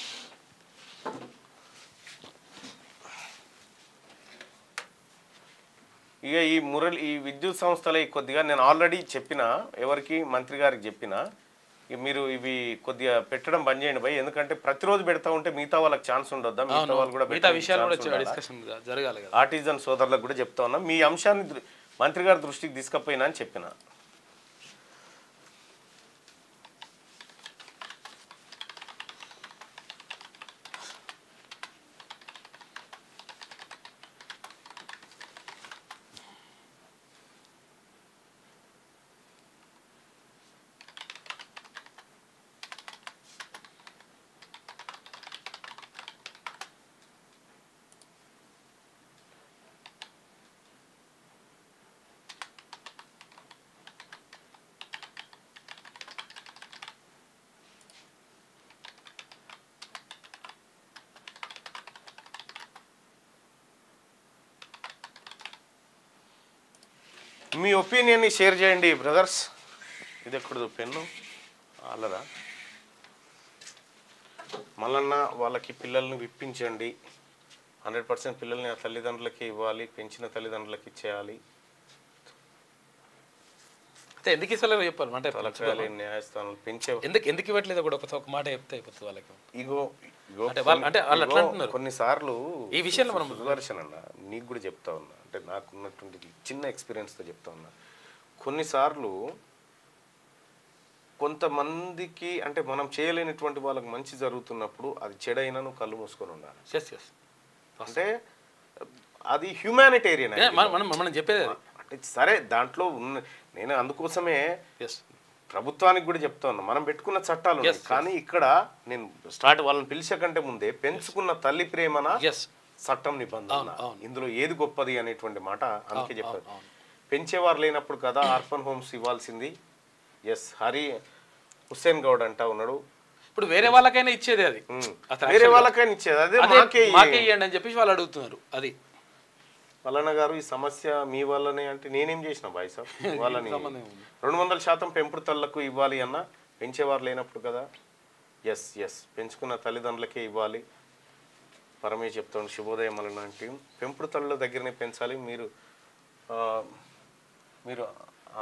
ఇక ఈ విద్యుత్ సంస్థల కొద్దిగా నేను ఆల్రెడీ చెప్పిన, ఎవరికి మంత్రి గారికి చెప్పిన, మీరు ఇవి కొద్దిగా పెట్టడం బంద్ చేయండి భయ్. ఎందుకంటే ప్రతిరోజు పెడతా ఉంటే మిగతా వాళ్ళకి ఛాన్స్ ఉండొద్దా? మిగతా వాళ్ళు కూడా ఆర్టిజన్ సోదరులకు కూడా చెప్తా ఉన్నా. మీ అంశాన్ని మంత్రి గారి దృష్టికి తీసుకపోయినా అని చెప్పిన. మీ ఒపీనియన్ని షేర్ చేయండి బ్రదర్స్. ఇది ఎక్కడదో పెన్ను అల్లరా మళ్ళన్నా వాళ్ళకి పిల్లల్ని విప్పించండి. 100% పిల్లల్ని ఆ తల్లిదండ్రులకి ఇవ్వాలి, పెంచిన తల్లిదండ్రులకి ఇచ్చేయాలి. ఎందుకు ఇస్తలేదో చెప్పాలి అంటే న్యాయస్థానాలు పెంచే ఎందుకు ఇవ్వట్లేదు కూడా ఒక మాట చెప్తే అయిపోతుంది వాళ్ళకి. కొన్నిసార్లు ఈ విషయంలో మనం సుదర్శన్ అన్న నీకు కూడా చెప్తా ఉన్నా, అంటే నాకున్నటువంటి చిన్న ఎక్స్పీరియన్స్తో చెప్తా ఉన్నా. కొన్నిసార్లు కొంతమందికి అంటే మనం చేయలేనటువంటి వాళ్ళకి మంచి జరుగుతున్నప్పుడు అది చెడైనా నువ్వు కళ్ళు మూసుకొని ఉండాలి. అంటే అది హ్యూమానిటేరియన్ మనం చెప్పేది. అంటే సరే దాంట్లో ఉన్న నేను అందుకోసమే ప్రభుత్వానికి కూడా చెప్తా ఉన్నా, మనం పెట్టుకున్న చట్టాలు కానీ ఇక్కడ నేను వాళ్ళని పిలిచే కంటే ముందే పెంచుకున్న తల్లి ప్రేమన చట్టం నిబంధన ఇందులో ఏది గొప్పది అనేటువంటి మాట అందుకే చెప్తారు. పెంచేవారు లేనప్పుడు కదా ఆర్ఫన్ హోమ్స్ ఇవ్వాల్సింది. హుస్సేన్ గౌడ్ అంటా ఉన్నాడు, ఇప్పుడు వేరే వాళ్ళకైనా ఇచ్చేది అది అసలు వేరే వాళ్ళకైనా ఇచ్చేది అదే మాకే ఇవ్వండి అని చెప్పేసి వాళ్ళు అడుగుతున్నారు. అది మల్లన్న గారు ఈ సమస్య మీ వల్లనే అంటే నేనేం చేసిన బాయ్ సార్ వాళ్ళని 200% పెంపుడు తల్లకు ఇవ్వాలి అన్న పెంచేవారు లేనప్పుడు కదా. ఎస్ పెంచుకున్న తల్లిదండ్రులకే ఇవ్వాలి. పరమేశ్వర్ చెప్తాను శుభోదయం మల్లన్న అంటే పెంపుడు తల్లుల దగ్గరనే పెంచాలి. మీరు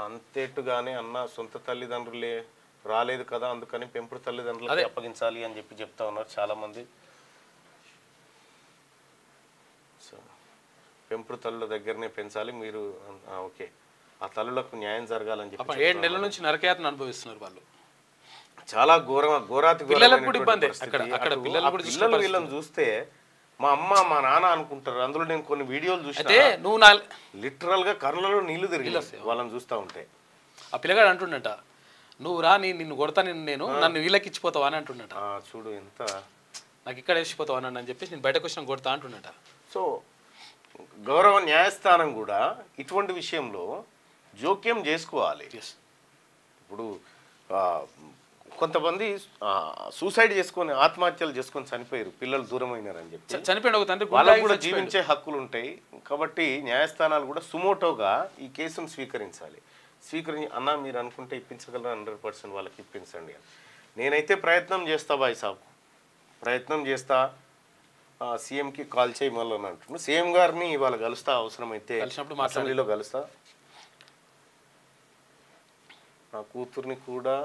అంతేట్టుగానే అన్న సొంత తల్లిదండ్రులే రాలేదు కదా అందుకని పెంపుడు తల్లిదండ్రులకి అప్పగించాలి అని చెప్పి చెప్తా ఉన్నారు చాలామంది. సో పెంపుడు తల్లుల దగ్గరనే పెంచాలి మీరు ఓకే ఆ తల్లులకు న్యాయం జరగాలని చెప్పి 7 నెలల నుంచి నరకయాతన అనుభవిస్తున్నారు వాళ్ళు. చాలా ఘోరాతి పిల్లలు వీళ్ళని చూస్తే మా అమ్మ మా నాన్న అనుకుంటారు. అందులో నేను కొన్ని వీడియోలు చూస్తే నువ్వు లిటరల్ గా కర్రలలో నీళ్లు తిరిగి వాళ్ళని చూస్తూ ఉంటే ఆ పిల్లగాడు అంటుండట నువ్వు రా నిన్ను కొడతా నేను నన్ను వీళ్ళకి ఇచ్చిపోతావా అని అంటుండట. చూడు ఎంత నాకు ఇక్కడ వేసిపోతావా అని చెప్పేసి నేను బయటకు వచ్చిన కొడతా అంటుండట. సో గౌరవ న్యాయస్థానం కూడా ఇటువంటి విషయంలో జోక్యం చేసుకోవాలి. ఇప్పుడు కొంతమంది సూసైడ్ చేసుకొని ఆత్మహత్యలు చేసుకొని చనిపోయారు పిల్లలు దూరమైనారని చెప్పి చనిపోయిన వాళ్ళకు కూడా జీవించే హక్కులు ఉంటాయి. కాబట్టి న్యాయస్థానాలు కూడా సుమోటోగా ఈ కేసును స్వీకరించాలి. అన్న మీరు అనుకుంటే ఇప్పించగలరా 100% వాళ్ళకి ఇప్పించండి అని నేనైతే ప్రయత్నం చేస్తా బాయ్ సాబ్ ప్రయత్నం చేస్తా. సీఎంకి కాల్ చేయమని అంటున్నాను. సీఎం గారిని ఇవాళ కలుస్తా అవసరమైతే అసెంబ్లీలో కలుస్తా. నా కూతుర్ని కూడా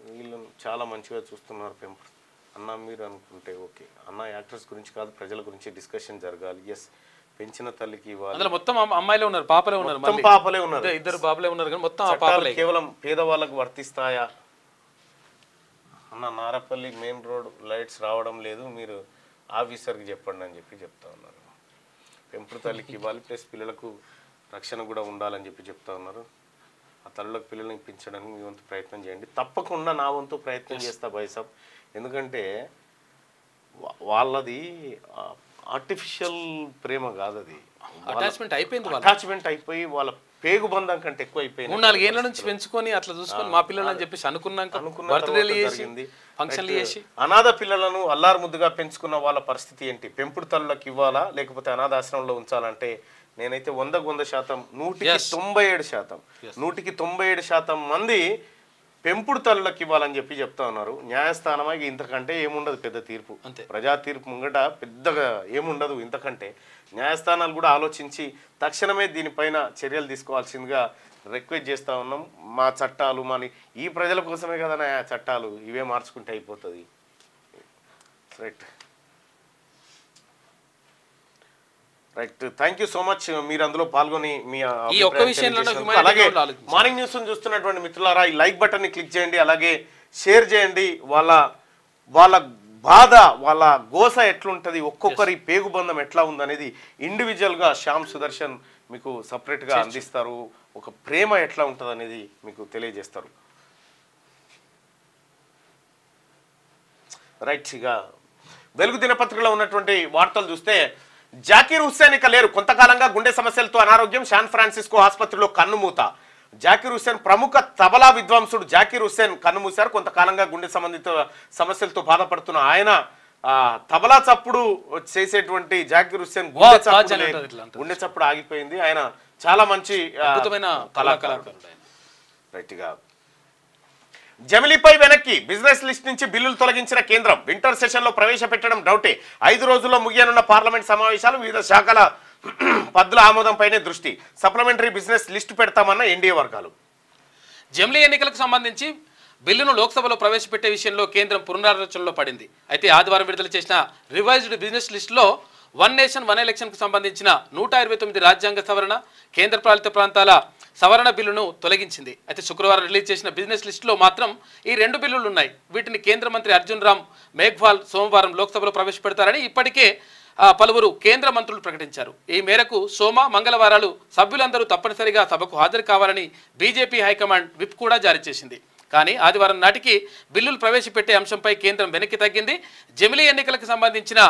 వీళ్ళని చాలా మంచిగా చూస్తున్నారు పెంపుడు అన్న మీరు అనుకుంటే ఓకే అన్న యాక్టర్స్ గురించి కాదు ప్రజల గురించి డిస్కషన్ జరగాలి. ఎస్ పెంచిన తల్లికి ఇవ్వాలి. మొత్తం అమ్మాయిలే ఉన్నారు పాపలే ఉన్నారు పాపలే ఉన్నారు 2 పాపలే ఉన్నారు కానీ మొత్తం కేవలం పేదవాళ్ళకు వర్తిస్తాయా అన్న నారపల్లి మెయిన్ రోడ్ లైట్స్ రావడం లేదు మీరు ఆఫీసర్కి చెప్పండి అని చెప్పి చెప్తా ఉన్నారు. పెంపుడు తల్లికి ఇవ్వాలి ప్లస్ పిల్లలకు రక్షణ కూడా ఉండాలని చెప్పి చెప్తా ఉన్నారు. ఆ తల్లులకు పిల్లల్ని ఇప్పించడానికి మీ వంతు ప్రయత్నం చేయండి. తప్పకుండా నా వంతు ప్రయత్నం చేస్తా బైసాబ్. ఎందుకంటే వాళ్ళది ఆర్టిఫిషియల్ ప్రేమ కాదు అది అటాచ్మెంట్ అయిపోయి వాళ్ళ పేగు బంధం కంటే ఎక్కువ అయిపోయింది. 3-4 ఏళ్ల నుంచి పెంచుకొని అట్లా చూసుకొని మా పిల్లలు అని చెప్పేసి అనాథ పిల్లలను అల్లారు ముద్దుగా పెంచుకున్న వాళ్ళ పరిస్థితి ఏంటి? పెంపుడు తల్లులకు ఇవ్వాలా లేకపోతే అనాథాశ్రమంలో ఉంచాలంటే నేనైతే 100% 197% మంది పెంపుడు తల్లులకు ఇవ్వాలని చెప్పి చెప్తా ఉన్నారు. న్యాయస్థానమా ఇంతకంటే ఏముండదు పెద్ద తీర్పు ప్రజా తీర్పు ముంగట పెద్దగా ఏముండదు. ఇంతకంటే న్యాయస్థానాలు కూడా ఆలోచించి తక్షణమే దీనిపైన చర్యలు తీసుకోవాల్సిందిగా రిక్వెస్ట్ చేస్తూ ఉన్నాం. మా చట్టాలు ఈ ప్రజల కోసమే కదా నా చట్టాలు ఇవే మార్చుకుంటే అయిపోతుంది. Right thank you so much మీరు అందులో పాల్గొని మీ అలాగే మార్నింగ్ న్యూస్ చూస్తున్నటువంటి మిత్రులారా ఈ లైక్ బటన్ ని క్లిక్ చేయండి అలాగే షేర్ చేయండి. వాళ్ళ బాధ వాళ్ళ గోస ఎట్లుంటది ఒక్కొక్కరి పేగుబంధం ఎట్లా ఉందనేది ఇండివిజువల్ గా శ్యామ్ సుదర్శన్ మీకు సపరేట్ గా అందిస్తారు. ఒక ప్రేమ ఎట్లా ఉంటది అనేది మీకు తెలియజేస్తారు. రైట్ ఇక వెలుగు దినపత్రికలో ఉన్నటువంటి వార్తలు చూస్తే జాకీర్ హుస్సేన్ ఇక లేరు. కొంతకాలంగా గుండె సమస్యలతో అనారోగ్యం శాన్ ఫ్రాన్సిస్కో ఆసుపత్రిలో కన్నుమూత. జాకీర్ హుస్సేన్ ప్రముఖ తబలా విద్వాంసుడు జాకీర్ హుస్సేన్ కన్నుమూశారు. కొంతకాలంగా గుండె సంబంధిత సమస్యలతో బాధపడుతున్న ఆయన తబలా చప్పుడు చేసేటువంటి జాకీర్ హుస్సేన్ గుండె చప్పుడు ఆగిపోయింది. ఆయన చాలా మంచి కళాకారుడు. రైట్ గా జమిలీపై వెనక్కి బిజినెస్ లిస్ట్ నుంచి బిల్లులు తొలగించిన కేంద్రం వింటర్ సెషన్ లో ప్రవేశపెట్టడం డౌటే. 5 రోజుల్లో ముగియనున్న పార్లమెంట్ సమావేశాలు వివిధ శాఖల పద్దుల ఆమోదంపైనే దృష్టి. సప్లిమెంటరీ బిజినెస్ లిస్టు పెడతామన్న ఎన్డీఏ వర్గాలు. జమిలీ ఎన్నికలకు సంబంధించి బిల్లును లోక్సభలో ప్రవేశపెట్టే విషయంలో కేంద్రం పునరాలోచనలో పడింది. అయితే ఆదివారం విడుదల చేసిన రివైజ్డ్ బిజినెస్ లిస్టులో 1 నేషన్ 1 ఎలక్షన్కు సంబంధించిన 129 రాజ్యాంగ సవరణ కేంద్ర పాలిత ప్రాంతాల సవరణ బిల్లును తొలగించింది. అయితే శుక్రవారం రిలీజ్ చేసిన బిజినెస్ లిస్టులో మాత్రం ఈ 2 బిల్లులు ఉన్నాయి. వీటిని కేంద్ర మంత్రి అర్జున్ రామ్ మేఘ్వాల్ సోమవారం లోక్సభలో ప్రవేశపెడతారని ఇప్పటికే పలువురు కేంద్ర మంత్రులు ప్రకటించారు. ఈ మేరకు సోమ మంగళవారాలు సభ్యులందరూ తప్పనిసరిగా సభకు హాజరు కావాలని బీజేపీ హైకమాండ్ విప్ కూడా జారీ చేసింది. కానీ ఆదివారం నాటికి బిల్లులు ప్రవేశపెట్టే అంశంపై కేంద్రం వెనక్కి తగ్గింది. జమిలీ ఎన్నికలకు సంబంధించిన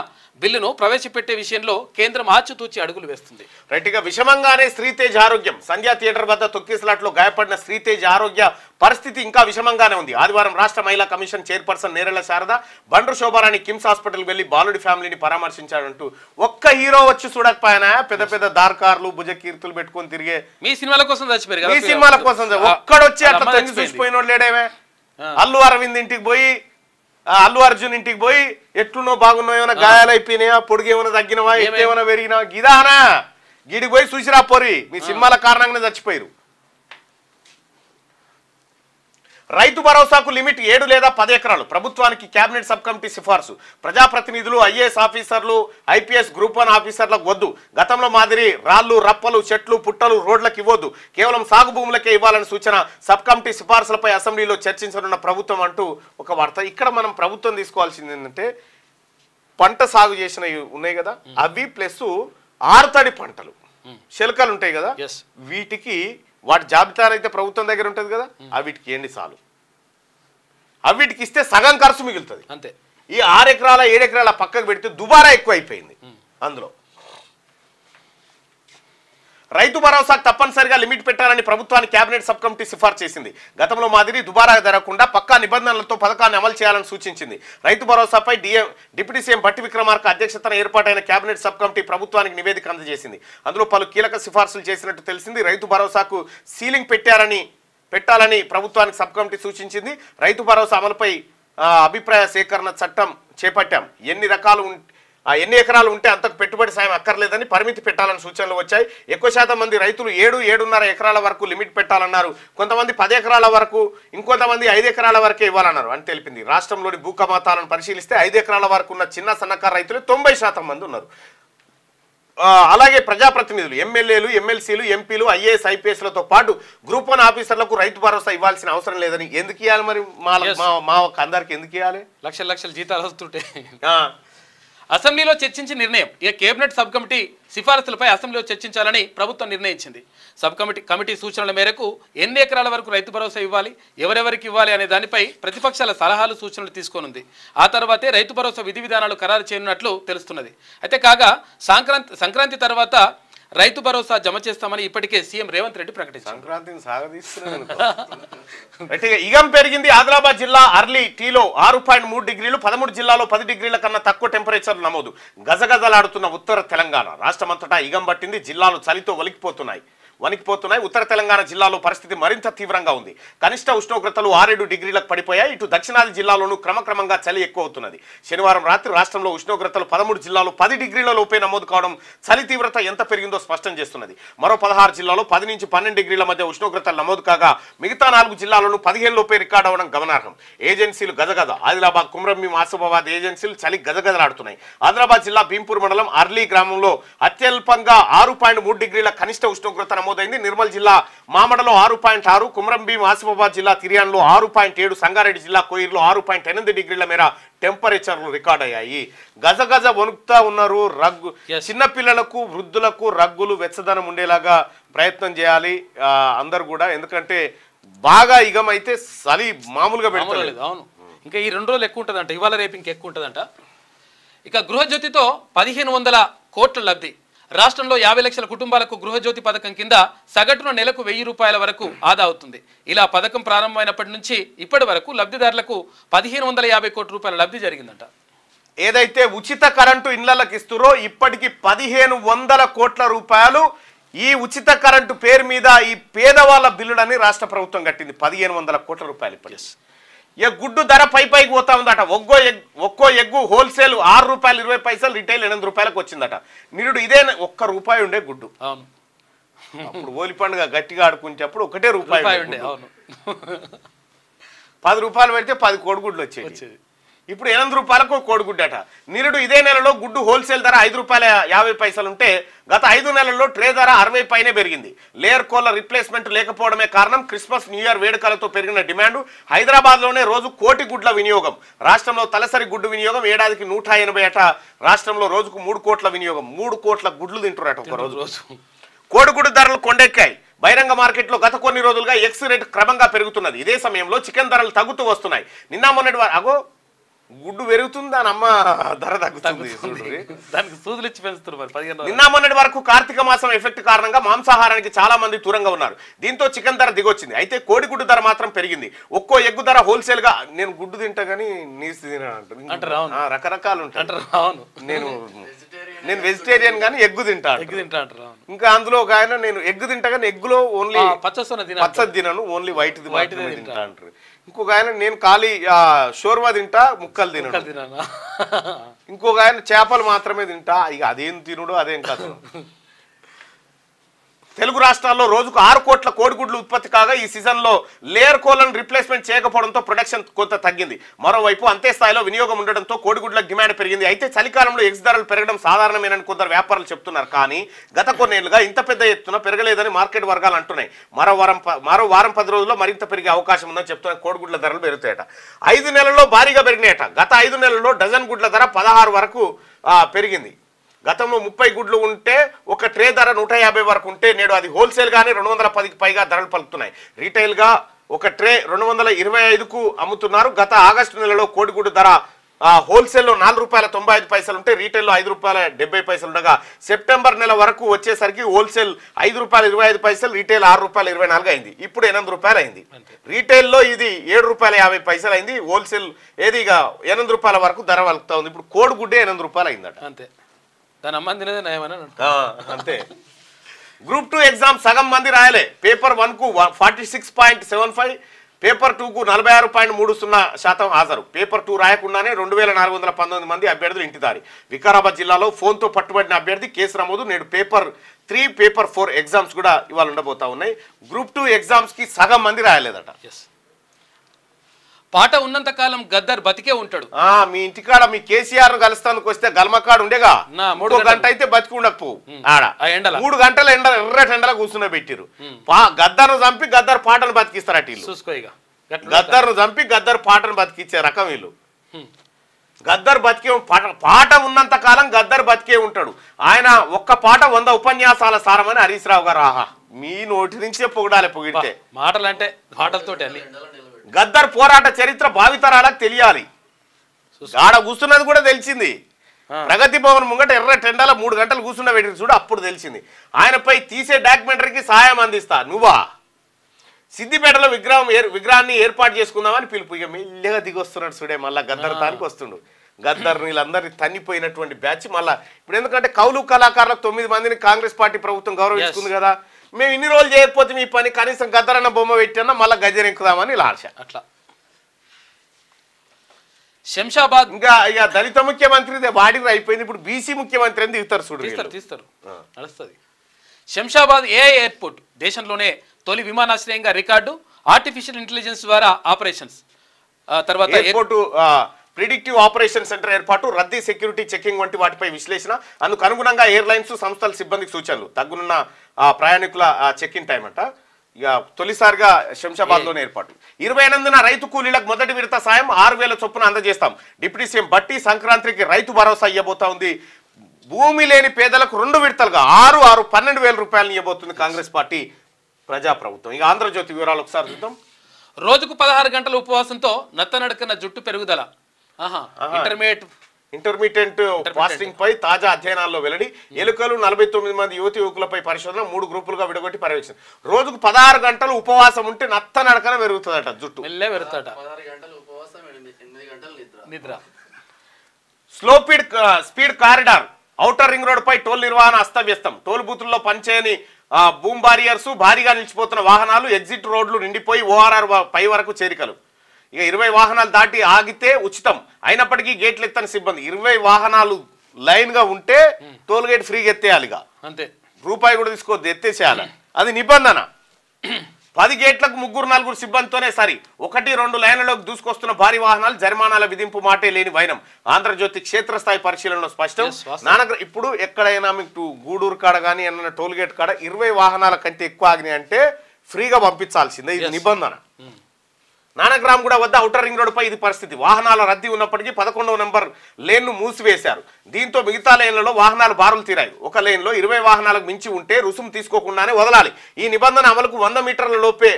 బిల్లును ప్రవేశపెట్టే విషయంలో కేంద్రం ఆచితూచి అడుగులు వేస్తుంది. రైట్, ఇక విషమంగానే శ్రీతేజ్ ఆరోగ్యం. సంధ్యా థియేటర్ వద్ద తొక్కిసలాట్లో గాయపడిన శ్రీతేజ్ ఆరోగ్య పరిస్థితి ఇంకా విషమంగానే ఉంది. ఆదివారం రాష్ట్ర మహిళా commission chairperson Nerella Sharada Bandru Shobharani KIMS hospital వెళ్లి బాలుడి ఫ్యామిలీని పరామర్శించాడంటూ ఒక్క హీరో వచ్చి చూడకపోయినా పెద్ద పెద్ద దార్కార్లు భుజకీర్తులు పెట్టుకొని తిరిగే మీ సినిమాల కోసం చచ్చిపోయారు కదా, ఈ సినిమాల కోసం ఒక్కడొచ్చి అట్లా తగ్గి చూసిపోయినోడు లేడేమే. అల్లు అరవింద్ ఇంటికి పోయి అల్లు అర్జున్ ఇంటికి పోయి ఎట్లున్నో బాగున్నాయో, ఏమైనా గాయాలు అయిపోయినాయా, పొడుగు ఏమైనా తగ్గినవా, ఎట్లేమైనా పెరిగినా గిదానా గీడికి పోయి చూసిరా పోరి, మీ సినిమాల కారణంగానే చచ్చిపోయారు. రైతు భరోసాకు లిమిట్ 7 లేదా 10 ఎకరాలు ప్రభుత్వానికి కేబినెట్ సబ్ కమిటీ సిఫార్సు. ప్రజాప్రతినిధులు, ఐఏఎస్ ఆఫీసర్లు, ఐపీఎస్ గ్రూప్ 1 ఆఫీసర్లకు వద్దు. గతంలో మాదిరి రాళ్లు, రప్పలు, చెట్లు, పుట్టలు రోడ్లకు ఇవ్వద్దు, కేవలం సాగు భూములకే ఇవ్వాలని సూచన. సబ్ కమిటీ సిఫార్సులపై అసెంబ్లీలో చర్చించనున్న ప్రభుత్వం అంటూ ఒక వార్త. ఇక్కడ మనం ప్రభుత్వం తీసుకోవాల్సింది ఏంటంటే, పంట సాగు చేసినవి ఉన్నాయి కదా అవి, ప్లస్ ఆరుతడి పంటలు, శిలకలు ఉంటాయి కదా, వీటికి వాటి జాబితా అయితే ప్రభుత్వం దగ్గర ఉంటుంది కదా, అవిటికి ఏంటి చాలు, అవిటికి ఇస్తే సగం ఖర్చు మిగులుతుంది అంతే. ఈ 6 ఎకరాల 7 ఎకరాల పక్కకు పెడితే దుబారా ఎక్కువ అయిపోయింది. అందులో రైతు భరోసాకు తప్పనిసరిగా లిమిట్ పెట్టాలని ప్రభుత్వానికి కేబినెట్ సబ్ కమిటీ సిఫార్సు చేసింది. గతంలో మాదిరి దుబారా జరగకుండా పక్కా నిబంధనలతో పథకాన్ని అమలు చేయాలని సూచించింది. రైతు భరోసాపై డిప్యూటీ సీఎం భట్టి విక్రమార్క అధ్యక్షతన ఏర్పాటైన కేబినెట్ సబ్ కమిటీ ప్రభుత్వానికి నివేదిక అందజేసింది. అందులో పలు కీలక సిఫార్సులు చేసినట్టు తెలిసింది. రైతు భరోసాకు సీలింగ్ పెట్టాలని ప్రభుత్వానికి సబ్ కమిటీ సూచించింది. రైతు భరోసా అమలుపై అభిప్రాయ సేకరణ చట్టం చేపట్టాం. ఎన్ని ఎకరాలు ఉంటే అంతకు పెట్టుబడి సాయం అక్కర్లేదని పరిమితి పెట్టాలని సూచనలు వచ్చాయి. ఎక్కువ శాతం మంది రైతులు 7-7.5 ఎకరాల వరకు లిమిట్ పెట్టాలన్నారు. కొంతమంది 10 ఎకరాల వరకు, ఇంకొంతమంది 5 ఎకరాల వరకే ఇవ్వాలన్నారు అని తెలిపింది. రాష్ట్రంలోని భూ కమాతాలను పరిశీలిస్తే 5 ఎకరాల వరకు ఉన్న చిన్న సన్నకారు రైతులు 90% మంది ఉన్నారు. అలాగే ప్రజాప్రతినిధులు, ఎమ్మెల్యేలు, ఎమ్మెల్సీలు, ఎంపీలు, ఐఏఎస్, ఐపీఎస్లతో పాటు గ్రూప్ 1 ఆఫీసర్లకు రైతు భరోసా ఇవ్వాల్సిన అవసరం లేదని. ఎందుకు ఇవ్వాలి మరి? మా అందరికి ఎందుకు ఇవ్వాలి? లక్షల జీతాలు వస్తుంటే అసెంబ్లీలో చర్చించి నిర్ణయం. ఇక కేబినెట్ సబ్ కమిటీ సిఫారసులపై అసెంబ్లీలో చర్చించాలని ప్రభుత్వం నిర్ణయించింది. సబ్ కమిటీ సూచనల మేరకు ఎన్ని ఎకరాల వరకు రైతు భరోసా ఇవ్వాలి, ఎవరెవరికి ఇవ్వాలి అనే దానిపై ప్రతిపక్షాల సలహాలు, సూచనలు తీసుకోనుంది. ఆ తర్వాతే రైతు భరోసా విధి విధానాలు ఖరారు చేయనున్నట్లు తెలుస్తున్నది. అయితే కాగా సంక్రాంతి తర్వాత రైతు భరోసా జమ చేస్తామని ఇప్పటికే సీఎం రేవంత్ రెడ్డి ప్రకటించారు. సంక్రాంతిని సాగదీస్తున్నారు. ఇగం పెరిగింది. ఆదిలాబాద్ జిల్లా అర్లీ టీలో 6.3 డిగ్రీలు, 13 జిల్లాలో 10 డిగ్రీల కన్నా తక్కువ టెంపరేచర్లు నమోదు. గజగజలాడుతున్న ఉత్తర తెలంగాణ రాష్ట్రమంతటా ఇగం పట్టింది. జిల్లాలు చలితో వణికిపోతున్నాయి. ఉత్తర తెలంగాణ జిల్లాలో పరిస్థితి మరింత తీవ్రంగా ఉంది. కనిష్ట ఉష్ణోగ్రతలు 6-7 డిగ్రీలకు పడిపోయాయి. ఇటు దక్షిణాది జిల్లాలోనూ క్రమక్రమంగా చలి ఎక్కువ అవుతున్నది. శనివారం రాత్రి రాష్ట్రంలో ఉష్ణోగ్రతలు 13 జిల్లాలో 10 డిగ్రీల లోపే నమోదు కావడం చలి తీవ్రత ఎంత పెరిగిందో స్పష్టం చేస్తున్నది. మరో 16 జిల్లాలో 10 నుంచి 12 డిగ్రీల మధ్య ఉష్ణోగ్రతలు నమోదు కాగా మిగతా 4 జిల్లాలోనూ 15 లోపే రికార్డు అవ్వడం గమనార్హం. ఏజెన్సీలు గజగజ. ఆదిలాబాద్, కుమ్రంభీం, ఆసిఫాబాద్ ఏజెన్సీలు చలి గజగజలాడుతున్నాయి. ఆదిలాబాద్ జిల్లా భీంపూర్ మండలం అర్లీ గ్రామంలో అత్యల్పంగా 6.3 డిగ్రీల కనిష్ట ఉష్ణోగ్రత నమోదైంది. నిర్మల్ జిల్లా మామడలో 6.6, కుమ్రంభీం, ఆసిఫాబాద్ జిల్లా తిరియాన్లో 6.7, సంగారెడ్డి జిల్లా కోయిర్లో 6.8 డిగ్రీల మేర టెంపరేచర్లు రికార్డ్ అయ్యాయి. గజగజ వణుకుతా ఉన్నారు. చిన్నపిల్లలకు, వృద్ధులకు రగ్గులు, వెచ్చదనం ఉండేలాగా ప్రయత్నం చేయాలి అందరు కూడా. ఎందుకంటే బాగా ఇగం అయితే చలి మామూలుగా పెడతలేదు. అవును, ఇంకా ఈ 2 రోజులు ఎక్కువ ఉంటుందంట. ఇవాళ రేపు ఇంకెక్కువ ఉంటుందంట. ఇక గృహజ్యోతితో 1500 కోట్ల లబ్ధి. రాష్ట్రంలో 50 లక్షల కుటుంబాలకు గృహజ్యోతి పథకం కింద సగటున నెలకు 1000 రూపాయల వరకు ఆదా అవుతుంది. ఇలా పథకం ప్రారంభమైనప్పటి నుంచి ఇప్పటి వరకు లబ్ధిదారులకు 1550 కోట్ల రూపాయల లబ్ధి జరిగిందంట. ఏదైతే ఉచిత కరెంటు ఇళ్లకు ఇస్తురో ఇప్పటికి 1500 కోట్ల రూపాయలు ఈ ఉచిత కరెంటు పేరు మీద ఈ పేదవాళ్ళ బిల్లులని రాష్ట్ర ప్రభుత్వం కట్టింది. 1500 కోట్ల రూపాయలు. ఇప్పటి గుడ్డు ధర పైకి పోతా ఉందట. ఒక్కో ఎగ్గు హోల్సేల్ ₹6.20, రిటైల్ 8 రూపాయలకు వచ్చిందట. నిరుడు ఇదే ₹1 ఉండే గుడ్డు. అవును, అప్పుడు ఓలి పండుగ గట్టిగా ఆడుకునేటప్పుడు ₹1 ఉండే. అవును, 10 రూపాయలు పెడితే 10 కోడిగుడ్లు వచ్చేది. ఇప్పుడు 8 రూపాయలకు కోడిగుడ్డట. నిరుడు ఇదే నెలలో గుడ్డు హోల్సేల్ ధర ₹5.50 ఉంటే గత 5 నెలల్లో ట్రే ధర 60 పైనే పెరిగింది. లేయర్ కోళ్ల రిప్లేస్మెంట్ లేకపోవడమే కారణం. క్రిస్మస్, న్యూ ఇయర్ వేడుకలతో పెరిగిన డిమాండ్. హైదరాబాద్లోనే రోజు 1 కోటి గుడ్ల వినియోగం. రాష్ట్రంలో తలసరి గుడ్డు వినియోగం ఏడాదికి 180 అట. రాష్ట్రంలో రోజుకు 3 కోట్ల వినియోగం. 3 కోట్ల గుడ్లు తింటున్నట ఒక రోజు. కోడిగుడ్డు ధరలు కొండెక్కాయి. బహిరంగ మార్కెట్లో గత కొన్ని రోజులుగా ఎక్స్ రేట్ క్రమంగా పెరుగుతున్నది. ఇదే సమయంలో చికెన్ ధరలు తగ్గుతూ వస్తున్నాయి. నిన్న మొన్నటి గుడ్డు పెరుగుతుంది దాని అమ్మ ధర తగ్గుతుంది. దానికి సూదులు ఇచ్చి పెంచుతున్నారు మరి 15 నిన్న మొన్నటి వరకు కార్తీక మాసం ఎఫెక్ట్ కారణంగా మాంసాహారానికి చాలా మంది దూరంగా ఉన్నారు. దీంతో చికెన్ ధర దిగొచ్చింది. అయితే కోడిగుడ్డు ధర మాత్రం పెరిగింది. ఒక్కో ఎగ్గు ధర హోల్సేల్ గా నేను గుడ్డు తింటా కానీ నీసు తినా అంటారు. రకరకాలు ఉంటాయి. అవును, నేను వెజిటేరియన్ గానీ ఎగ్గు తింటా అంటారు. ఇంకా అందులో ఒక ఆయన నేను ఎగ్గు తింటా కానీ ఎగ్గులో ఓన్లీ పచ్చది తినను, ఓన్లీ వైట్ తింటా అంటారు. ఇంకొక ఆయన నేను ఖాళీ షోర్వా తింటా, ముక్కలు తినను. ఇంకొక ఆయన చేపలు మాత్రమే తింటా. ఇక అదేం తినుడు అదేం కాదు. తెలుగు రాష్ట్రాల్లో రోజుకు 6 కోట్ల కోడిగుడ్లు ఉత్పత్తి కాగా ఈ సీజన్లో లేయర్ కోళ్లను రీప్లేస్మెంట్ చేయకపోవడంతో ప్రొడక్షన్ కొంత తగ్గింది. మరోవైపు అంతే స్థాయిలో వినియోగం ఉండడంతో కోడిగుడ్ల డిమాండ్ పెరిగింది. అయితే చలికాలంలో ఎగ్స్ ధరలు పెరగడం సాధారణమేనని కొందరు వ్యాపారులు చెప్తున్నారు. కానీ గత కొన్నేళ్లుగా ఇంత పెద్ద ఎత్తున పెరగలేదని మార్కెట్ వర్గాలు అంటున్నాయి. మరో వారం 10 రోజుల్లో మరింత పెరిగే అవకాశం ఉందని చెప్తున్నారు. కోడిగుడ్ల ధరలు పెరుగుతాయట. 5 నెలల్లో భారీగా పెరిగినాయట. గత 5 నెలల్లో డజన్ గుడ్ల ధర 16 వరకు పెరిగింది. గతంలో 30 గుడ్లు ఉంటే ఒక ట్రే ధర 150 వరకు ఉంటే నేడు అది హోల్సేల్ గానే 210కి పైగా ధరలు పలుకుతున్నాయి. రీటైల్ గా ఒక ట్రే 225కు అమ్ముతున్నారు. గత ఆగస్టు నెలలో కోడిగుడ్డు ధర హోల్సేల్లో ₹4.95 ఉంటే రీటైల్లో ₹5.70 ఉండగా సెప్టెంబర్ నెల వరకు వచ్చేసరికి హోల్సేల్ ₹5.25, రీటైల్ ₹6.24 అయింది. ఇప్పుడు ₹8 అయింది. రీటైల్లో ఇది ₹7.50 అయింది. హోల్సేల్ ఏదిగా ₹8 వరకు ధర వలుకుతా ఉంది. ఇప్పుడు కోడిగుడ్డే ₹8 అయిందట. అంతే, దాని అమ్మ తినేదే నయమని అంతే. గ్రూప్ 2 ఎగ్జామ్ సగం మంది రాయలే. పేపర్ 1కు 46.75, పేపర్ 2కు 46.30% హాజరు. పేపర్ 2 రాయకుండానే 2419 మంది అభ్యర్థులు ఇంటిదారి. వికారాబాద్ జిల్లాలో ఫోన్తో పట్టుబడిన అభ్యర్థి కేసు నమోదు. నేడు పేపర్ 3, పేపర్ 4 ఎగ్జామ్స్ కూడా ఇవాళ ఉండబోతా ఉన్నాయి. గ్రూప్ 2 ఎగ్జామ్స్ కి సగం మంది రాయలేదట. పాట ఉన్నంత కాలం గద్దర్ బతికే ఉంటాడు. మీ ఇంటికాడ మీ కేసీఆర్ కలుస్తానికి వస్తే గల్మకాడు ఉండేగా, 3 గంట అయితే బతికి ఉండకపో. ఆడ 3 గంటల ఎర్రటి ఎండల కూర్చున్న పెట్టిరు. గద్దర్ను చంపి గద్దర్ పాటను బతికిస్తారట వీళ్ళు. చూసుకో, గద్దర్ను చంపి గద్దర్ పాటను బతికిచ్చే రకం వీళ్ళు. గద్దర్ బతికే పాట ఉన్నంత కాలం గద్దర్ బతికే ఉంటాడు. ఆయన ఒక్క పాట 100 ఉపన్యాసాల సారమని హరీష్ రావు గారు. ఆహా, మీ నోటి నుంచే పొగిడాలి. పొగిడితే మాటలంటే మాటలతోటి అన్ని. గద్దర్ పోరాట చరిత్ర భావితరాలకు తెలియాలి. ఆడ కూర్చున్నది కూడా తెలిసింది. ప్రగతి భవన్ ముంగట ఎర్ర టెండాల 3 గంటలు కూర్చున్న పెట్టి చూడు, అప్పుడు తెలిసింది. ఆయనపై తీసే డాక్యుమెంటరీకి సాయం అందిస్తా నువ్వా. సిద్దిపేటలో విగ్రహాన్ని ఏర్పాటు చేసుకుందామని పిలుపు. ఇక మెల్లగా దిగొస్తున్నాడు చూడే. మళ్ళా గద్దర్ తానికి వస్తుండు. గద్దర్ వీళ్ళందరినీ తన్నిపోయినటువంటి బ్యాచ్ మళ్ళా ఇప్పుడు. ఎందుకంటే కౌలు కళాకారులకు 9 మందిని కాంగ్రెస్ పార్టీ ప్రభుత్వం గౌరవించుకుంది కదా. మేము ఇన్ని రోజులు చేయకపోతే మీ పని కనీసం గద్దరన్న బొమ్మ పెట్టినా మళ్ళీ గజరెక్కుదామని ఇలా ఆశ. అట్లా శంషాబాద్ ఇంకా ఇక దళిత ముఖ్యమంత్రి వాడికి అయిపోయింది. ఇప్పుడు బీసీ ముఖ్యమంత్రి అని దిగుతారు చూడు. తీస్తారు నడుస్తుంది. శంషాబాద్ ఏఐ ఎయిర్పోర్ట్ దేశంలోనే తొలి విమానాశ్రయంగా రికార్డు. ఆర్టిఫిషియల్ ఇంటెలిజెన్స్ ద్వారా ఆపరేషన్స్. తర్వాత ఎయిర్పోర్టు ప్రిడిక్టివ్ ఆపరేషన్ సెంటర్ ఏర్పాటు, రద్దీ సెక్యూరిటీ చెకింగ్ వంటి వాటిపై విశ్లేషణ. అందుకు అనుగుణంగా ఎయిర్లైన్స్ సంస్థల సిబ్బందికి సూచనలు. తగ్గునున్న ప్రయాణికుల చెక్ ఇన్ టైం అంట. ఇక తొలిసారిగా శంషాబాద్లోనే ఏర్పాటు. 28న రైతు కూలీలకు మొదటి విడత సాయం 6,000 చొప్పున అందజేస్తాం. డిప్యూటీ సీఎం బట్టి సంక్రాంతికి రైతు భరోసా ఇవ్వబోతా ఉంది. భూమి లేని పేదలకు 2 విడతలుగా 12,000 రూపాయలు ఇవ్వబోతుంది కాంగ్రెస్ పార్టీ ప్రజాప్రభుత్వం. ఇక ఆంధ్రజ్యోతి వివరాలు ఒకసారి చూద్దాం. రోజుకు 16 గంటల ఉపవాసంతో నత్తనడకన జుట్టు పెరుగుదల. ఇంటర్మీడియట్ ఫాస్టింగ్ పై తాజా అధ్యయనాల్లో వెల్లడి. ఎలుకలు 49 మంది యువకులపై పరిశోధన. 3 గ్రూపులుగా విడగొట్టి పర్యవేక్షణ. రోజుకు 16 గంటలు ఉపవాసం ఉంటే నత్త నడకన పెరుగుతుందట జుట్టు. నిద్ర. Slow speed corridor outer ring road పై టోల్ నిర్వహణ అస్తవ్యస్తం. టోల్ బూతుల్లో పనిచేయని బూమ్ బారియర్స్, భారీగా నిలిచిపోతున్న వాహనాలు, ఎగ్జిట్ రోడ్లు నిండిపోయి ORR పై వరకు చేరికలు. ఇక 20 వాహనాలు దాటి ఆగితే ఉచితం. అయినప్పటికీ గేట్లు ఎత్తని సిబ్బంది. 20 వాహనాలు లైన్ గా ఉంటే టోల్ గేట్ ఫ్రీగా ఎత్తేయాలి. ఇక అంతే, రూపాయి కూడా తీసుకోవద్దు, ఎత్తేసేయాలి. అది నిబంధన. 10 గేట్లకు 3-4 సిబ్బందితోనే సరి. 1-2 లైన్లలోకి దూసుకొస్తున్న భారీ వాహనాలు జరిమానాల విధింపు మాటే లేని వైనం. ఆంధ్రజ్యోతి క్షేత్రస్థాయి పరిశీలనలో స్పష్టం. ఇప్పుడు ఎక్కడైనా మీకు గూడూరు కాడ కానీ ఏమన్నా టోల్ గేట్ కాడ 20 వాహనాల కంటే ఎక్కువ ఆగినాయి అంటే ఫ్రీగా పంపించాల్సిందే. ఇది నిబంధన. నానగ్రామ్ కూడా వద్ద ఔటర్ రింగ్ రోడ్డుపై ఇది పరిస్థితి. వాహనాల రద్దీ ఉన్నప్పటికీ 11వ నెంబర్ లేన్ను మూసివేశారు. దీంతో మిగతా లేన్లలో వాహనాలు బారులు తీరాయి. ఒక లేన్లో 20 వాహనాలకు మించి ఉంటే రుసుము తీసుకోకుండానే వదలాలి. ఈ నిబంధన అమలుకు 100 మీటర్ల లోపే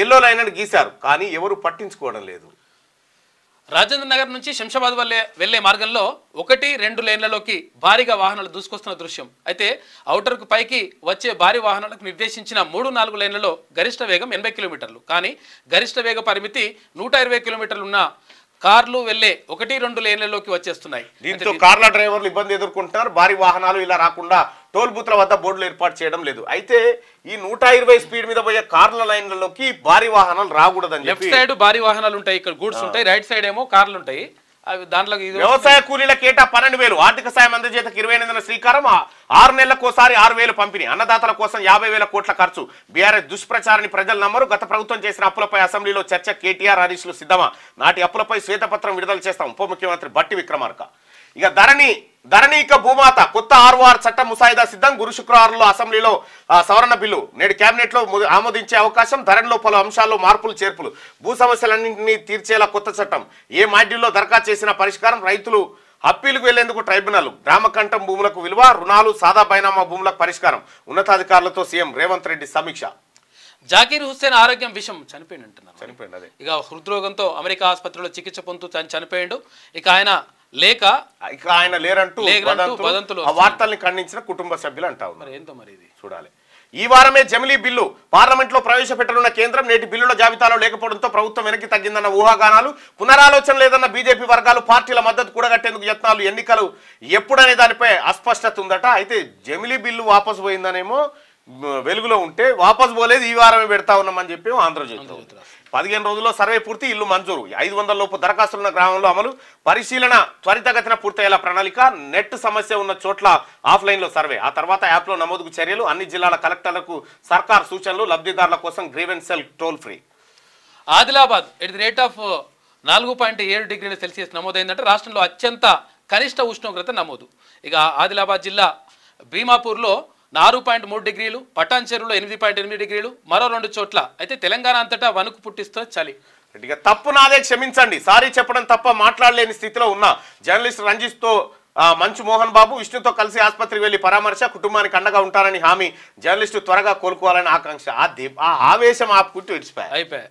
ఎల్లో లైన్ అని గీశారు. కానీ ఎవరు పట్టించుకోవడం లేదు. రాజేంద్ర నగర్ నుంచి శంషాబాద్ వెళ్లే మార్గంలో 1-2 లేన్లలోకి భారీగా వాహనాలు దూసుకొస్తున్న దృశ్యం. అయితే ఔటర్కు పైకి వచ్చే భారీ వాహనాలకు నిర్దేశించిన 3-4 లేన్లలో గరిష్ట వేగం 80 కిలోమీటర్లు. కానీ గరిష్ట వేగ పరిమితి 120 కిలోమీటర్లు ఉన్న కార్లు వెళ్లే 1-2 లేన్లలోకి వచ్చేస్తున్నాయి. దీంతో కార్ల డ్రైవర్లు ఇబ్బంది ఎదుర్కొంటున్నారు. భారీ వాహనాలు ఇలా రాకుండా టోల్ బూత్ల వద్ద బోర్డులు ఏర్పాటు చేయడం లేదు. అయితే ఈ 120 స్పీడ్ మీద పోయే కార్ల లైన్లలోకి భారీ వాహనాలు రాకూడదని లెఫ్ట్ సైడ్ భారీ వాహనాలు ఉంటాయి, ఇక్కడ గూడ్స్ ఉంటాయి, రైట్ సైడ్ ఏమో కార్లు ఉంటాయి. అవి దాంట్లో వ్యవసాయ కూలీల కేటా 12,000, ఆర్థిక సాయం అందజేతకు 28 శ్రీకారం, 6 నెలలకోసారి 6,000 పంపిణీ, అన్నదాతల కోసం 50,000 కోట్ల ఖర్చు. బీఆర్ఎస్ దుష్ప్రచారాన్ని ప్రజలు నమ్మరు. గత ప్రభుత్వం చేసిన అప్పులపై అసెంబ్లీలో చర్చ. కేటీఆర్ హరీష్లు సిద్ధమా? నాటి అప్పులపై శ్వేతపత్రం విడుదల చేస్తాం ఉప ముఖ్యమంత్రి బట్టి విక్రమార్క. ఇక ధరణి భూమాత కొత్త ROR చట్టం ముసాయిదా సిద్ధం. గురు శుక్రవారంలో అసెంబ్లీలో సవరణ బిల్లు నేడు కేబినెట్ లో ఆమోదించే అవకాశం. ధరణిలో పలు అంశాల్లో మార్పులు చేర్పులు. భూ సమస్యలన్నింటినీ తీర్చేలా కొత్త చట్టం. ఏ మాడ్యూల్లో దరఖాస్తు చేసిన పరిష్కారం. రైతులు అప్పీలుకు వెళ్లేందుకు ట్రైబ్యునల్. గ్రామకంఠం భూములకు విలువ. రుణాలు సాదా బైనామా భూములకు పరిష్కారం. ఉన్నతాధికారులతో సీఎం రేవంత్ రెడ్డి సమీక్ష. జాకీర్ హుస్సేన్ ఆరోగ్యం విషయం చనిపోయిండు. అదే ఇక హృద్రోగంతో అమెరికా ఆసుపత్రిలో చికిత్స పొందుతూ చనిపోయిండు. ఇక ఆయన లేరంటూ వదంతులు వార్తల్ని ఖండించిన కుటుంబ సభ్యులు అంటా ఉన్నారు. ఏందో మరి ఇది చూడాలి. ఈ వారమే జమిలీ బిల్లు పార్లమెంట్ లో ప్రవేశపెట్టనున్న కేంద్రం నేటి బిల్లుల జాబితాలో లేకపోవడంతో ప్రభుత్వం వెనక్కి తగ్గిందన్న ఊహాగానాలు. పునరాలోచన లేదన్న బీజేపీ వర్గాలు. పార్టీల మద్దతు కూడగట్టేందుకు యత్నాలు. ఎన్నికలు ఎప్పుడనే దానిపై అస్పష్టత ఉందట. అయితే జమిలీ బిల్లు వాపసు పోయిందనేమో వెలుగులో ఉంటే, వాపసు పోలేదు, ఈ వారమే పెడతా ఉన్నామని చెప్పి ఆంధ్రజ్యోతి. 15 రోజుల్లో సర్వే పూర్తి, ఇల్లు మంజూరు. 500 లోపు దరఖాస్తులున్న గ్రామంలో అమలు. పరిశీలన త్వరితగతిన పూర్తయ్యేలా ప్రణాళిక. నెట్ సమస్య ఉన్న చోట్ల ఆఫ్లైన్లో సర్వే. ఆ తర్వాత యాప్లో నమోదుకు చర్యలు. అన్ని జిల్లాల కలెక్టర్లకు సర్కార్ సూచనలు. లబ్ధిదారుల కోసం grievance cell toll free. Adilabad @ 4.7 డిగ్రీల సెల్సియస్ నమోదైందంటే రాష్ట్రంలో అత్యంత కనిష్ట ఉష్ణోగ్రత నమోదు. ఇక ఆదిలాబాద్ జిల్లా భీమాపూర్లో 4.3 డిగ్రీలు, పటాన్ చెరువులో 8.8 డిగ్రీలు, మరో 2 చోట్ల. అయితే తెలంగాణ అంతటా వణుకు పుట్టిస్తున్న చలి. తప్పు నాదే, క్షమించండి. సారీ చెప్పడం తప్ప మాట్లాడలేని స్థితిలో ఉన్న జర్నలిస్ట్ రంజిత్తో మంచు మోహన్ బాబు విష్ణుతో కలిసి ఆసుపత్రికి వెళ్లి పరామర్శ. కుటుంబానికి అండగా ఉంటారని హామీ. జర్నలిస్టు త్వరగా కోలుకోవాలని ఆకాంక్ష. ఆ ఆవేశం ఆపుకుంటూ అయిపోయాయి.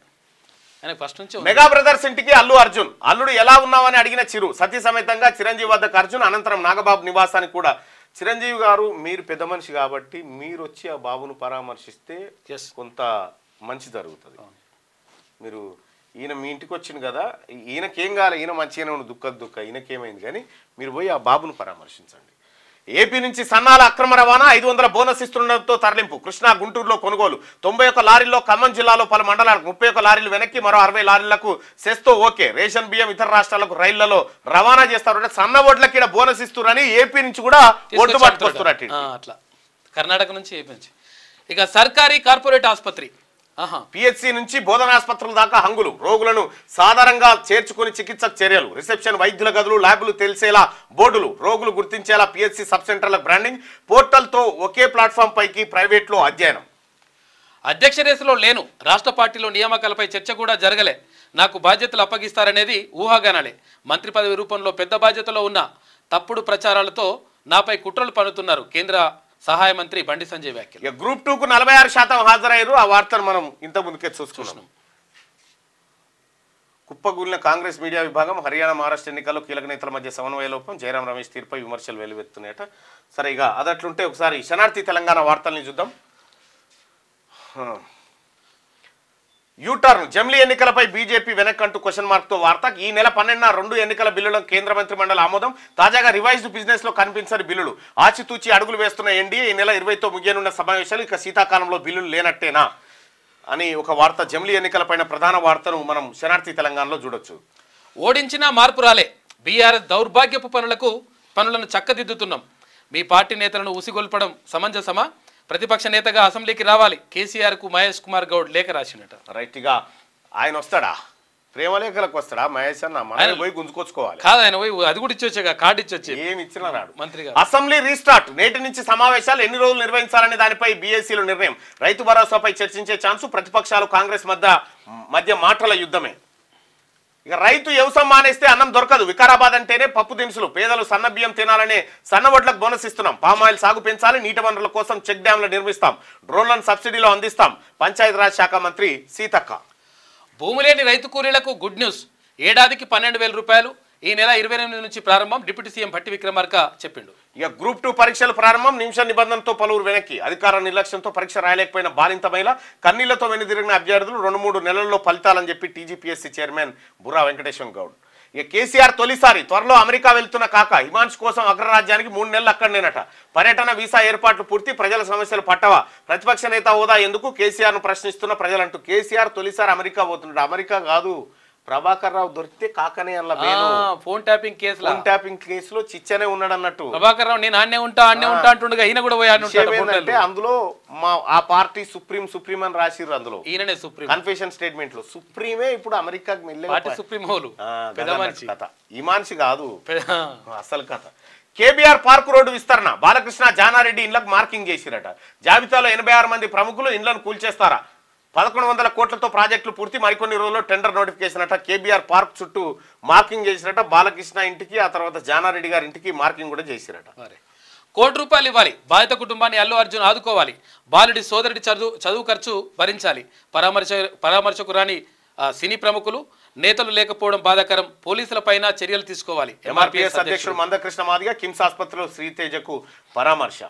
మెగా బ్రదర్స్ ఇంటికి అల్లు అర్జున్. అల్లుడు ఎలా ఉన్నావని అడిగిన చిరు. సతీ సమేతంగా చిరంజీవి వద్దకు అర్జున్. అనంతరం నాగబాబు నివాసానికి కూడా. చిరంజీవి గారు, మీరు పెద్ద మనిషి కాబట్టి మీరు వచ్చి ఆ బాబును పరామర్శిస్తే కొంత మంచి జరుగుతుంది. మీరు ఈయన మీ ఇంటికి వచ్చింది కదా, ఈయనకేం కాలే, ఈయన మంచిగానే ఉండు, దుఃఖ ఈయనకేమైంది, కానీ మీరు పోయి ఆ బాబును పరామర్శించండి. ఏపీ నుంచి సన్నాల అక్రమ రవాణా. 500 బోనస్ ఇస్తుండటంతో తరలింపు. కృష్ణా గుంటూరులో కొనుగోలు. 91 లారీల్లో. ఖమ్మం జిల్లాలో పలు మండలాలకు 31 లారీలు వెనక్కి, మరో 60 లారీలకు సెస్తో ఓకే. రేషన్ బియ్యం ఇతర రాష్ట్రాలకు రైళ్లలో రవాణా చేస్తారు. సన్న ఓట్లకి బోనస్ ఇస్తున్నారని ఏపీ నుంచి కూడా ఓట్లు పట్టుకొస్తున్నట్టు. అట్లా కర్ణాటక నుంచి, ఏపీ నుంచి. ఇక సర్కారీ కార్పొరేట్ ఆసుపత్రి పిహెచ్సి నుంచి బోధనాసుపత్రుల దాకా హంగులు. రోగులను సాధారణంగా చేర్చుకుని చికిత్సకు చర్యలు. రిసెప్షన్, వైద్యుల గదులు, ల్యాబ్లు తెలిసేలా బోర్డులు. రోగులు గుర్తించేలా పిహెచ్సి సబ్ సెంటర్లకు బ్రాండింగ్. పోర్టల్తో ఒకే ప్లాట్ఫామ్ పైకి ప్రైవేట్లో అధ్యయనం. అధ్యక్ష రేసులో లేను. రాష్ట్ర పార్టీలో నియామకాలపై చర్చ కూడా జరగలే. నాకు బాధ్యతలు అప్పగిస్తారనేది ఊహాగానాలే. మంత్రి పదవి రూపంలో పెద్ద బాధ్యతలో ఉన్న తప్పుడు ప్రచారాలతో నాపై కుట్రలు పన్నుతున్నారు కేంద్ర సహాయ మంత్రి బండి సంజయ్ వ్యాఖ్యలు. గ్రూప్ 2కు 46% హాజరయ్యారు. ఆ వార్తను మనం ఇంత ముందుకే చూసుకున్నాం. కుప్పగూలిన కాంగ్రెస్ మీడియా విభాగం. హర్యానా, మహారాష్ట్ర ఎన్నికల్లో కీలక నేతల మధ్య సమన్వయ లోపం. జయరాం రమేష్ తీరుపై విమర్శలు వెలువెత్తున్నాయట. సరే, ఇక అదట్లుంటే ఒకసారి శనార్థి తెలంగాణ వార్తల్ని చూద్దాం. యూటర్న్. జమిలీ ఎన్నికలపై బీజేపీ వెనక్కంటూ క్వశ్చన్ మార్క్తో వార్త. ఈ నెల 12న 2 ఎన్నికల బిల్లులను కేంద్ర మంత్రి మండలి ఆమోదం. తాజాగా రివైజ్డ్ బిజినెస్ లో కనిపించని బిల్లులు. ఆచితూచి అడుగులు వేస్తున్న ఎన్డీఏ. ఈ నెల 20తో ముగియనున్న సమావేశాలు. ఇక శీతాకాలంలో బిల్లులు లేనట్టేనా అని ఒక వార్త. జమిలీ ఎన్నికలపైన ప్రధాన వార్తను మనం శనార్థి తెలంగాణలో చూడొచ్చు. ఓడించినా మార్పు రాలే. బీఆర్ఎస్ దౌర్భాగ్యపు పనులను చక్కదిద్దుతున్నాం. మీ పార్టీ నేతలను ఉసిగొల్పడం సమంజసమా? ప్రతిపక్ష నేతగా అసెంబ్లీకి రావాలి. కేసీఆర్ కు మహేష్ కుమార్ గౌడ్ లేఖ రాసినట్టు. రైట్ గా ఆయన వస్తాడా? ప్రేమలేఖలకు వస్తాడా మహేష్ అన్న? మనం పోయి గుంజుకొచ్చుకోవాలి. కాదు, ఆయన పోయి అది కూడా ఇచ్చొచ్చే, కార్డు ఇచ్చొచ్చే. ఏమి ఇచ్చినా రాడు మంత్రిగా. Assembly restart. నేటి నుంచి సమావేశాలు. ఎన్ని రోజులు నిర్వహించాలనే దానిపై బీఎస్సీలో నిర్ణయం. రైతు భరోసాపై చర్చించే ఛాన్సు. ప్రతిపక్షాలు కాంగ్రెస్ మధ్య మాటల యుద్ధమే. ఇక రైతు వ్యవసాయం మానేస్తే అన్నం దొరకదు. వికారాబాద్ అంటేనే పప్పు దినుసులు. పేదలు సన్న బియ్యం తినాలనే సన్న వడ్లకు బోనస్ ఇస్తున్నాం. పామాయిల్ సాగు పెంచాలి. నీటి వనరుల కోసం చెక్ డ్యాంలు నిర్మిస్తాం. డ్రోన్లను సబ్సిడీలో అందిస్తాం. పంచాయతీరాజ్ శాఖ మంత్రి సీతక్క. భూమి లేని రైతు కూలీలకు గుడ్ న్యూస్. ఏడాదికి 12,000 రూపాయలు ఈ నెల 28 నుంచి ప్రారంభం. డిప్యూటీ సీఎం భట్టి విక్రమార్క చెప్పిండు. ఇక గ్రూప్ 2 పరీక్షల ప్రారంభం. నిమిష నిబంధనతో పలువురు వెనక్కి. అధికార నిర్లక్ష్యంతో పరీక్ష రాయలేకపోయిన బాలింత మహిళ, కన్నీళ్లతో వెనుదిరిగిన అభ్యర్థులు 2-3 నెలల్లో ఫలితాలని చెప్పి టీజీపీఎస్సీ చైర్మన్ బుర్రా వెంకటేశ్వర గౌడ్. ఇక కేసీఆర్ తొలిసారి త్వరలో అమెరికా వెళ్తున్న కాక హిమాంశు కోసం అగ్రరాజ్యానికి 3 నెలలు అక్కడనేనట. పర్యటన వీసా ఏర్పాట్లు పూర్తి, ప్రజల సమస్యలు పట్టవా, ప్రతిపక్ష నేత హోదా ఎందుకు కేసీఆర్ను ప్రశ్నిస్తున్న ప్రజలంటూ. కేసీఆర్ తొలిసారి అమెరికా పోతున్నాడు. అమెరికా కాదు, ప్రభాకర్ రావు దొరికితే కాకనే అలా ఫోన్ ట్యాపింగ్ కేసులో చిచ్చనే ఉన్నాడు అన్నట్టు. ప్రభాకర్ రావు నేను ఆన్నే ఉంటా అంటుండగా ఈయన కూడా అంటే అందులో ఆ పార్టీ సుప్రీం అని రాసిర్రు. అందులో ఈయననే సుప్రీం కన్ఫెషన్ స్టేట్మెంట్ లో సుప్రీమే ఇప్పుడు అమెరికాకి వెళ్ళే సుప్రీం హోలు కథ. ఈ మనిషి కాదు అసలు కథ. కేబీఆర్ పార్క్ రోడ్డు విస్తరణ. బాలకృష్ణ జానారెడ్డి ఇండ్లకు మార్కింగ్ చేసిరట. జాబితాలో 86 మంది ప్రముఖులు ఇండ్లను కూల్చేస్తారా. 1100 కోట్లతో ప్రాజెక్టులు పూర్తి, మరికొన్ని రోజుల్లో టెండర్ నోటిఫికేషన్ అట. కేబీఆర్ పార్క్ చుట్టూ మార్కింగ్ చేసిరట. బాలకృష్ణ ఇంటికి, ఆ తర్వాత జానారెడ్డి గారి ఇంటికి మార్కింగ్ కూడా చేసిరట. ₹1 కోటి ఇవ్వాలి. బాధిత కుటుంబాన్ని అల్లు అర్జున్ ఆదుకోవాలి. బాలుడి సోదరుడి చదువు ఖర్చు భరించాలి. పరామర్శకు రాని సినీ ప్రముఖులు నేతలు లేకపోవడం బాధాకరం. పోలీసులపైన చర్యలు తీసుకోవాలి. ఎంఆర్పీఎస్ అధ్యక్షుడు మందకృష్ణ మాదిగ కిమ్స్ ఆసుపత్రిలో శ్రీతేజకు పరామర్శ.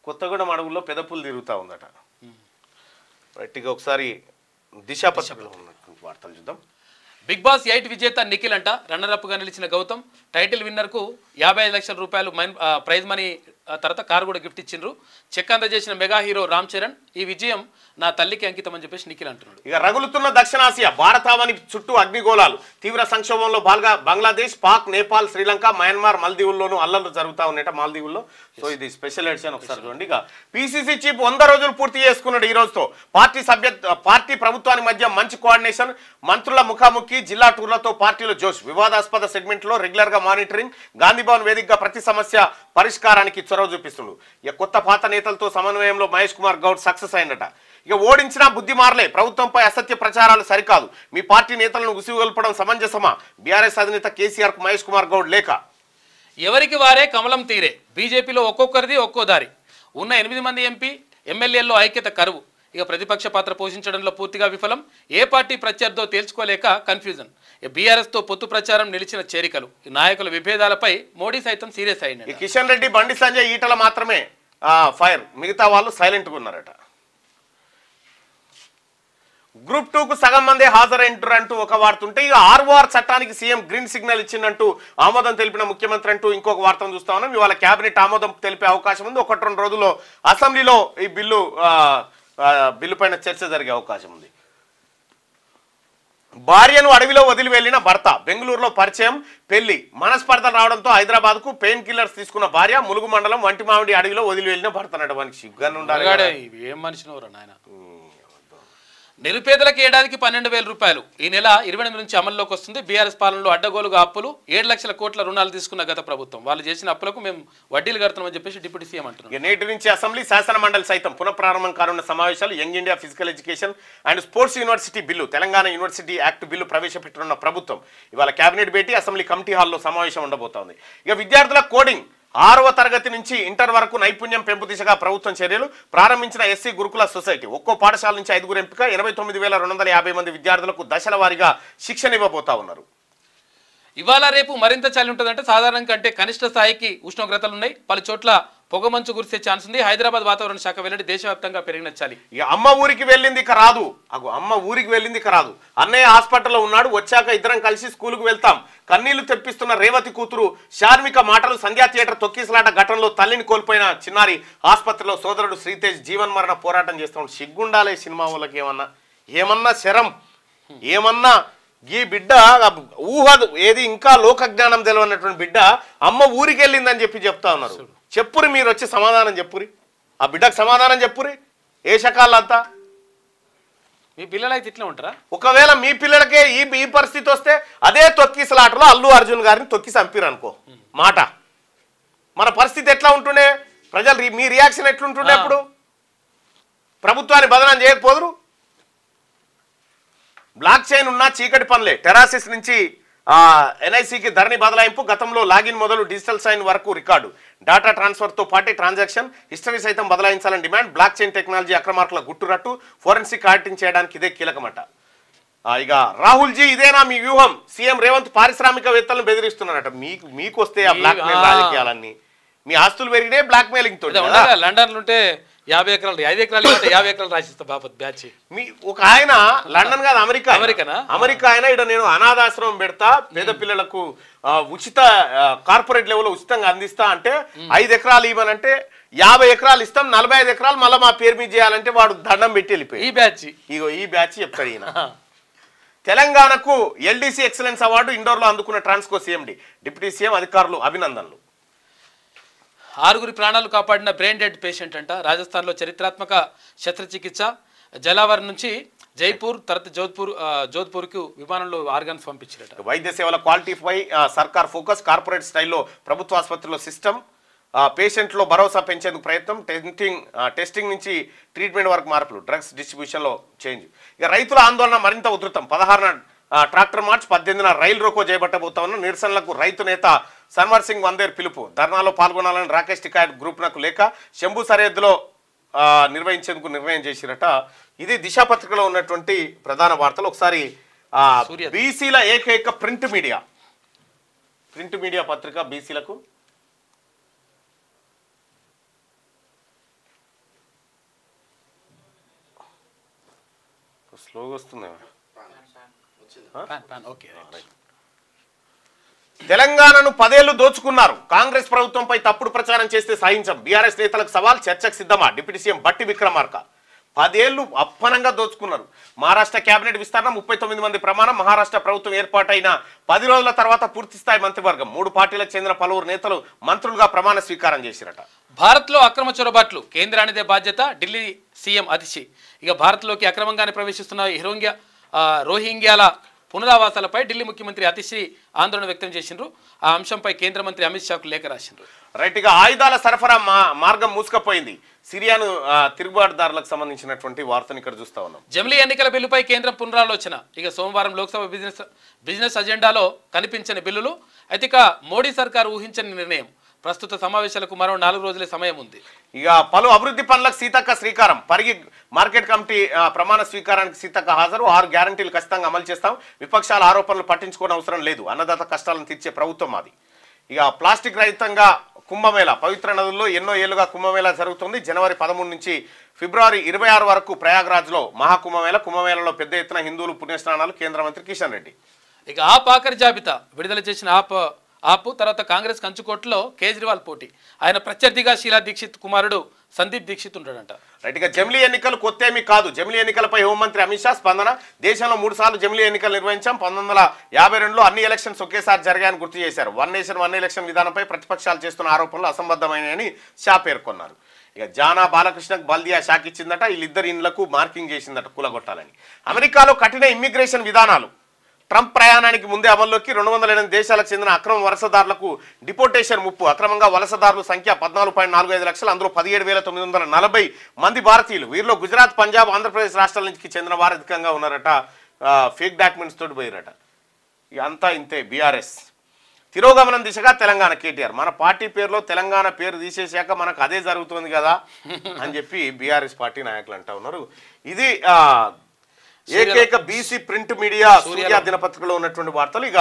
కొత్తగూడెం అడవుల్లో పెదపులు తిరుగుతూ ఉందట. రైట్గా ఒకసారి దిశ పత్రికలో ఉన్న వార్తలు చూద్దాం. బిగ్ బాస్ 8 విజేత నిఖిల్ అంట. రన్నర్ గా నిలిచిన గౌతమ్ టైటిల్ విన్నర్ కు 55 లక్షల రూపాయలు ప్రైజ్ మనీ, తర్వాత కారు కూడా గిఫ్ట్ ఇచ్చిండ్రు. చెక్ అందజేసిన మెగా హీరో రామ్ చరణ్. ఈ విజయం నా తల్లికి అంకితం అని చెప్పేసి నిఖిల్ అంటున్నాడు. ఇక రగులుతున్న దక్షిణాసియా. భారతావని చుట్టూ అగ్నిగోళాలు. తీవ్ర సంక్షోభంలో బంగ్లాదేశ్, పాక్, నేపాల్, శ్రీలంక, మయన్మార్, మాల్దీవుల్లోనూ అల్లర్లు జరుగుతూ ఉన్నాయట. మాల్దీవుల్లో. సో ఇది స్పెషల్ ఎడిషన్ ఒకసారి చూడండి. ఇక పీసీసీ చీఫ్ 100 రోజులు పూర్తి చేసుకున్నాడు ఈ రోజుతో. పార్టీ ప్రభుత్వానికి మధ్య మంచి కోఆర్డినేషన్. మంత్రుల ముఖాముఖి, జిల్లా టూర్లతో పార్టీలో జోష్. వివాదాస్పద సెగ్మెంట్ లో రెగ్యులర్ గా మానిటరింగ్. గాంధీభవన్ వేదికగా ప్రతి సమస్య పరిష్కారానికి చొరవ చూపిస్తుండు. ఇక కొత్త పాత నేతలతో సమన్వయంలో మహేష్ కుమార్ గౌడ్ సక్సెస్ అయినట. ఇక ఓడించినా బుద్ధి మారలే. ప్రభుత్వంపై అసత్య ప్రచారాలు సరికాదు. మీ పార్టీ నేతలను ఉసిగొల్పడం సమంజసమా. బీఆర్ఎస్ అధినేత కేసీఆర్ కు మహేష్ కుమార్ గౌడ్ లేఖ. ఎవరికి వారే కమలం తీరే. బీజేపీలో ఒక్కొక్కరిది ఒక్కో దారి. ఉన్న 8 మంది ఎంపీ ఎమ్మెల్యేల్లో ఐక్యత కరువు. ఇక ప్రతిపక్ష పాత్ర పోషించడంలో పూర్తిగా విఫలం. ఏ పార్టీ ప్రత్యర్థో తేల్చుకోలేక కన్ఫ్యూజన్. బీఆర్ఎస్ తో పొత్తు ప్రచారం నిలిచిన చేరికలు. నాయకుల విభేదాలపై మోడీ సైతం సీరియస్ అయింది. కిషన్ రెడ్డి, బండి సంజయ్, ఈటల మాత్రమే ఫైర్, మిగతా వాళ్ళు సైలెంట్గా ఉన్నారట. గ్రూప్ 2కు సగం మందే హాజరైంటారంటూ ఒక వార్త ఉంటే, ఇక ఆర్ఓఆర్ చట్టానికి సీఎం గ్రీన్ సిగ్నల్ ఇచ్చిందంటూ ఆమోదం తెలిపిన ముఖ్యమంత్రి అంటూ ఇంకొక వార్తను చూస్తా ఉన్నాం. ఇవాళ కేబినెట్ ఆమోదం తెలిపే అవకాశం ఉంది. 1-2 రోజుల్లో అసెంబ్లీలో ఈ బిల్లు పైన చర్చ జరిగే అవకాశం ఉంది. భార్యను అడవిలో వదిలి వెళ్లిన భర్త. బెంగళూరులో పరిచయం, పెళ్లి, మనస్పర్ధలు రావడంతో హైదరాబాద్ కు పెయిన్ కిల్లర్స్ తీసుకున్న భార్య. ములుగు మండలం వంటిమామిడి అడవిలో వదిలి వెళ్లిన భర్త. నడవానికి సిగ్గానే ఉండాలి. ఏం మనిషినవరా నాయన. నిరుపేదలకు ఏడాదికి 12,000 రూపాయలు ఈ నెల 28 నుంచి అమల్లోకి వస్తుంది. బీఆర్ఎస్ పాలనలో అడ్డగోలుగా అప్పులు. 7 లక్షల కోట్ల రుణాలు తీసుకున్న గత ప్రభుత్వం. వాళ్ళు చేసిన అప్పులకు మేము వడ్డీలు కడుతున్నామని చెప్పేసి డిప్యూటీ సీఎం అంటున్నారు. నేటి నుంచి అసెంబ్లీ, శాసన మండలి సైతం పునఃప్రారంభం కానున్న సమావేశాలు. Young India physical education and sports university bill, Telangana university act bill ప్రవేశపెట్టనున్న ప్రభుత్వం. ఇవాళ కేబినెట్ భేటీ, అసెంబ్లీ కమిటీ హాల్లో సమావేశం ఉండబోతోంది. ఇక విద్యార్థుల కోడింగ్ 6వ తరగతి నుంచి ఇంటర్ వరకు నైపుణ్యం పెంపు దిశగా ప్రభుత్వం చర్యలు. ప్రారంభించిన ఎస్సీ గురుకుల సొసైటీ. ఒక్కో పాఠశాల నుంచి 5 ఎంపిక. 29,250 మంది విద్యార్థులకు దశల వారీగా శిక్షణ ఇవ్వబోతా ఉన్నారు. ఇవాళ రేపు మరింత చలి ఉంటుందంటే సాధారణం కంటే కనిష్ట స్థాయికి ఉష్ణోగ్రతలు ఉన్నాయి. పలు చోట్ల పొగమంచు కురిసే ఛాన్స్ ఉంది. హైదరాబాద్ వాతావరణ శాఖ వెల్లడి. దేశవ్యాప్తంగా పెరిగిన చలి. ఇక అమ్మ ఊరికి వెళ్ళింది ఇక రాదు. అమ్మ ఊరికి వెళ్ళింది ఇక రాదు. అన్నయ్య హాస్పిటల్లో ఉన్నాడు. వచ్చాక ఇద్దరం కలిసి స్కూలుకు వెళ్తాం. కన్నీళ్లు తెప్పిస్తున్న రేవతి కూతురు షార్మిక మాటలు. సంధ్యా థియేటర్ తొక్కిసలాట ఘటనలో తల్లిని కోల్పోయిన చిన్నారి. ఆసుపత్రిలో సోదరుడు శ్రీతేజ్ జీవన్మరణ పోరాటం చేస్తాడు. సిగ్గుండాలే సినిమా వాళ్ళకి. ఏమన్నా శరం, ఏమన్నా ఈ బిడ్డ ఊహదు ఏది, ఇంకా లోక జ్ఞానం తెలియనటువంటి బిడ్డ అమ్మ ఊరికి వెళ్ళిందని చెప్తా ఉన్నారు. చెప్పురి, మీరు వచ్చి సమాధానం చెప్పురి. ఆ బిడ్డకు సమాధానం చెప్పురి. ఏ శకాలంతా మీ పిల్లలైతే ఇట్లా ఉంటారా? ఒకవేళ మీ పిల్లలకే ఈ పరిస్థితి వస్తే అదే తొక్కిసలాటలో అల్లు అర్జున్ గారిని తొక్కి చంపిరు అనుకో మాట, మన పరిస్థితి ఎట్లా ఉంటుండే? ప్రజలు మీ రియాక్షన్ ఎట్లుంటుండే? అప్పుడు ప్రభుత్వాన్ని బదనాం చేయకపోదురు. బ్లాక్ చైన్ ఉన్న చీకటి పనులే. టెరాసిస్ నుంచి ఎన్ఐసికి ధరణి బదలాయింపు. గతంలో లాగిన్ మొదలు డిజిటల్ సైన్ వరకు రికార్డు. డాటా ట్రాన్స్ఫర్తో పాటు ట్రాన్సాక్షన్ హిస్టరీ సైతం బదలాయించాలని డిమాండ్. బ్లాక్ చైన్ టెక్నాలజీ అక్రమార్కుల గుట్టురట్టు. ఫోరెన్సిక్ ఆడిటింగ్ చేయడానికి ఇదే కీలకమట. ఇక రాహుల్ జీ ఇదేనా మీ వ్యూహం? సీఎం రేవంత్ పారిశ్రామికవేత్తలను బెదిరిస్తున్నారట. మీకు వస్తే ఆ బ్లాక్ మెయిల్ రాజకీయాలన్నీ, మీ ఆస్తులు పెరిగినే బ్లాక్ మెయిలింగ్ తోటి. లండన్ ఉంటే 50 ఎకరాలు 5 ఎకరాలు 50 ఎకరాలు రాసిస్తా బాబత్ బ్యాచ్. మీ ఒక ఆయన లండన్ కాదు అమెరికా ఆయన ఇక్కడ నేను అనాథాశ్రమం పెడతా, పేద పిల్లలకు ఉచిత కార్పొరేట్ లెవెల్ ఉచితంగా అందిస్తా అంటే 5 ఎకరాలు ఇవ్వనంటే 50 ఎకరాలు ఇస్తాం, 45 ఎకరాలు మళ్ళీ మా పేరు మీద చేయాలంటే వాడు దండం పెట్టి వెళ్ళిపోయి. ఈ బ్యాచ్ చెప్తాడు ఈయన. తెలంగాణకు ఎల్డీసీ ఎక్సలెన్స్ అవార్డు ఇండోర్లో అందుకున్న ట్రాన్స్కో సీఎండి, డిప్యూటీ సీఎం అధికారులు అభినందనలు. 6 ప్రాణాలు కాపాడిన బ్రెయిన్ డెడ్ పేషెంట్ అంట. రాజస్థాన్లో చరిత్రాత్మక శస్త్రచికిత్స. జలావర్ నుంచి జైపూర్ తర్వాత జోధ్పూర్కు విమానంలో ఆర్గాన్స్ పంపించారట. వైద్య సేవల క్వాలిటీపై సర్కార్ ఫోకస్. కార్పొరేట్ స్టైల్లో ప్రభుత్వ ఆసుపత్రిలో సిస్టమ్. పేషెంట్లో భరోసా పెంచేందుకు ప్రయత్నం. టెస్టింగ్ నుంచి ట్రీట్మెంట్ వరకు మార్పులు. డ్రగ్స్ డిస్ట్రిబ్యూషన్లో చేంజ్. ఇక రైతుల ఆందోళన మరింత ఉధృతం. 16న ట్రాక్టర్ మార్చ్, 18న రైలు రోకో చేయబట్టబోతా ఉన్న. నిరసనలకు రైతు నేత సన్వర్ సింగ్ వందేర్ పిలుపు. ధర్నాలో పాల్గొనాలని రాకేష్ టికాయత్ గ్రూప్నకు లేక శంభు సరిహద్దులో నిర్వహించేందుకు నిర్ణయం చేసిరట. ఇది దిశ పత్రికలో ఉన్నటువంటి ప్రధాన వార్తలు. ఒకసారి బీసీల ఏకైక ప్రింట్ మీడియా పత్రిక బీసీలకు స్లోగా వస్తుంది. తెలంగాణను 10 ఏళ్లు దోచుకున్నారు. కాంగ్రెస్ ప్రభుత్వంపై తప్పుడు ప్రచారం చేస్తే సాయించాం. బీఆర్ఎస్ నేతలకు సవాల్. చర్చకు సిద్ధమా? డిప్యూటీ సీఎం బట్టి విక్రమార్క. 10 ఏళ్లు అప్పనంగా దోచుకున్నారు. మహారాష్ట్ర కేబినెట్ విస్తరణ, 39 మంది ప్రమాణం. మహారాష్ట్ర ప్రభుత్వం ఏర్పాటైన 10 రోజుల తర్వాత పూర్తిస్థాయి మంత్రివర్గం. 3 పార్టీలకు చెందిన పలువురు నేతలు మంత్రులుగా ప్రమాణ స్వీకారం చేసిరట. భారత్లో అక్రమ చొరబాట్లు కేంద్రానిదే బాధ్యత. ఢిల్లీ సీఎం అతిశి. ఇక భారత్లోకి అక్రమంగానే ప్రవేశిస్తున్న రోహింగ్యాల పునరావాసాలపై ఢిల్లీ ముఖ్యమంత్రి అతిశి ఆందోళన వ్యక్తం చేసిండ్రు. ఆ అంశంపై కేంద్ర మంత్రి అమిత్ షాకు లేఖ రాసిండ్రు. రైట్. ఇక ఆయుధాల సరఫరా మార్గం మూసుకుపోయింది. సిరియాను తిరుగుబాటుదారులకు సంబంధించినటువంటి వార్తను ఇక్కడ చూస్తా ఉన్నాం. జమిలీ ఎన్నికల బిల్లుపై కేంద్రం పునరాలోచన. ఇక సోమవారం లోక్సభ బిజినెస్ అజెండాలో కనిపించని బిల్లులు. అయితే ఇక మోడీ సర్కారు ఊహించని నిర్ణయం. ప్రస్తుత సమావేశాలకు మరో 4 రోజులే సమయం ఉంది. ఇక పలు అభివృద్ధి పనులకు సీతక్క శ్రీకారం. పరిగి మార్కెట్ కమిటీ ప్రమాణ స్వీకారానికి సీతక్క హాజరు. 6 గ్యారంటీలు ఖచ్చితంగా అమలు చేస్తాం. విపక్షాల ఆరోపణలు పట్టించుకోవడం అవసరం లేదు. అన్నదాత కష్టాలను తీర్చే ప్రభుత్వం మాది. ఇక ప్లాస్టిక్ రహితంగా కుంభమేళా. పవిత్ర నదుల్లో ఎన్నో ఏళ్లుగా కుంభమేళా జరుగుతుంది. జనవరి 13 నుంచి ఫిబ్రవరి 26 వరకు ప్రయాగ్రాజ్లో మహాకుంభమేళా. కుంభమేళాలో పెద్ద ఎత్తున హిందువులు పుణ్యస్నానాలు. కేంద్ర మంత్రి కిషన్ రెడ్డి. ఇక ఆఖరి జాబితా విడుదల చేసిన ఆపు తర్వాత కాంగ్రెస్ కంచుకోటలో కేజ్రీవాల్ పోటీ. ఆయన ప్రత్యర్థిగా షీలా దీక్షిత్ కుమారుడు సందీప్ దీక్షిత్ ఉంటాడంట. రైట్. ఇక జమిలీ ఎన్నికలు కొత్త ఏమీ కాదు. జమిలీ ఎన్నికలపై హోంమంత్రి అమిత్ షా స్పందన. దేశంలో 3 సార్లు జమిలీ ఎన్నికలు నిర్వహించాం. 1952లో అన్ని ఎలక్షన్స్ ఒకేసారి జరిగాయని గుర్తు చేశారు. 1 నేషన్ 1 ఎలక్షన్ విధానంపై ప్రతిపక్షాలు చేస్తున్న ఆరోపణలు అసంబద్ధమైనని షా పేర్కొన్నారు. ఇక జానా బాలకృష్ణకు బల్దియా షాక్ ఇచ్చిందట. వీళ్ళిద్దరి ఇండ్లకు మార్కింగ్ చేసిందట కూలగొట్టాలని. అమెరికాలో కఠిన ఇమ్మిగ్రేషన్ విధానాలు. ట్రంప్ ప్రయాణానికి ముందే అమల్లోకి. 208 దేశాలకు చెందిన అక్రమ వలసదారులకు డిపోర్టేషన్ ముప్పు. అక్రమంగా వలసదారుల సంఖ్య 14.45 లక్షలు. అందులో 17,940 మంది భారతీయులు. వీరిలో గుజరాత్, పంజాబ్, ఆంధ్రప్రదేశ్ రాష్ట్రాల నుంచి చెందిన వారు అధికంగా ఉన్నారట. ఫేక్ డాక్యుమెంట్స్ తోటి పోయారట. అంతా ఇంతే. బీఆర్ఎస్ తిరోగమనం దిశగా తెలంగాణ. కేటీఆర్ మన పార్టీ పేరులో తెలంగాణ పేరు తీసేశాక మనకు అదే జరుగుతుంది కదా అని చెప్పి బీఆర్ఎస్ పార్టీ నాయకులు అంటా ఉన్నారు. ఇది ఏకైక బీసీ ప్రింట్ మీడియా సూర్య దినపత్రికలో ఉన్నటువంటి వార్తలు. ఇక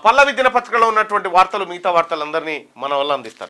పల్లవి దినపత్రికలో ఉన్నటువంటి వార్తలు, మిగతా వార్తలందరినీ మన వల్ల అందిస్తారు.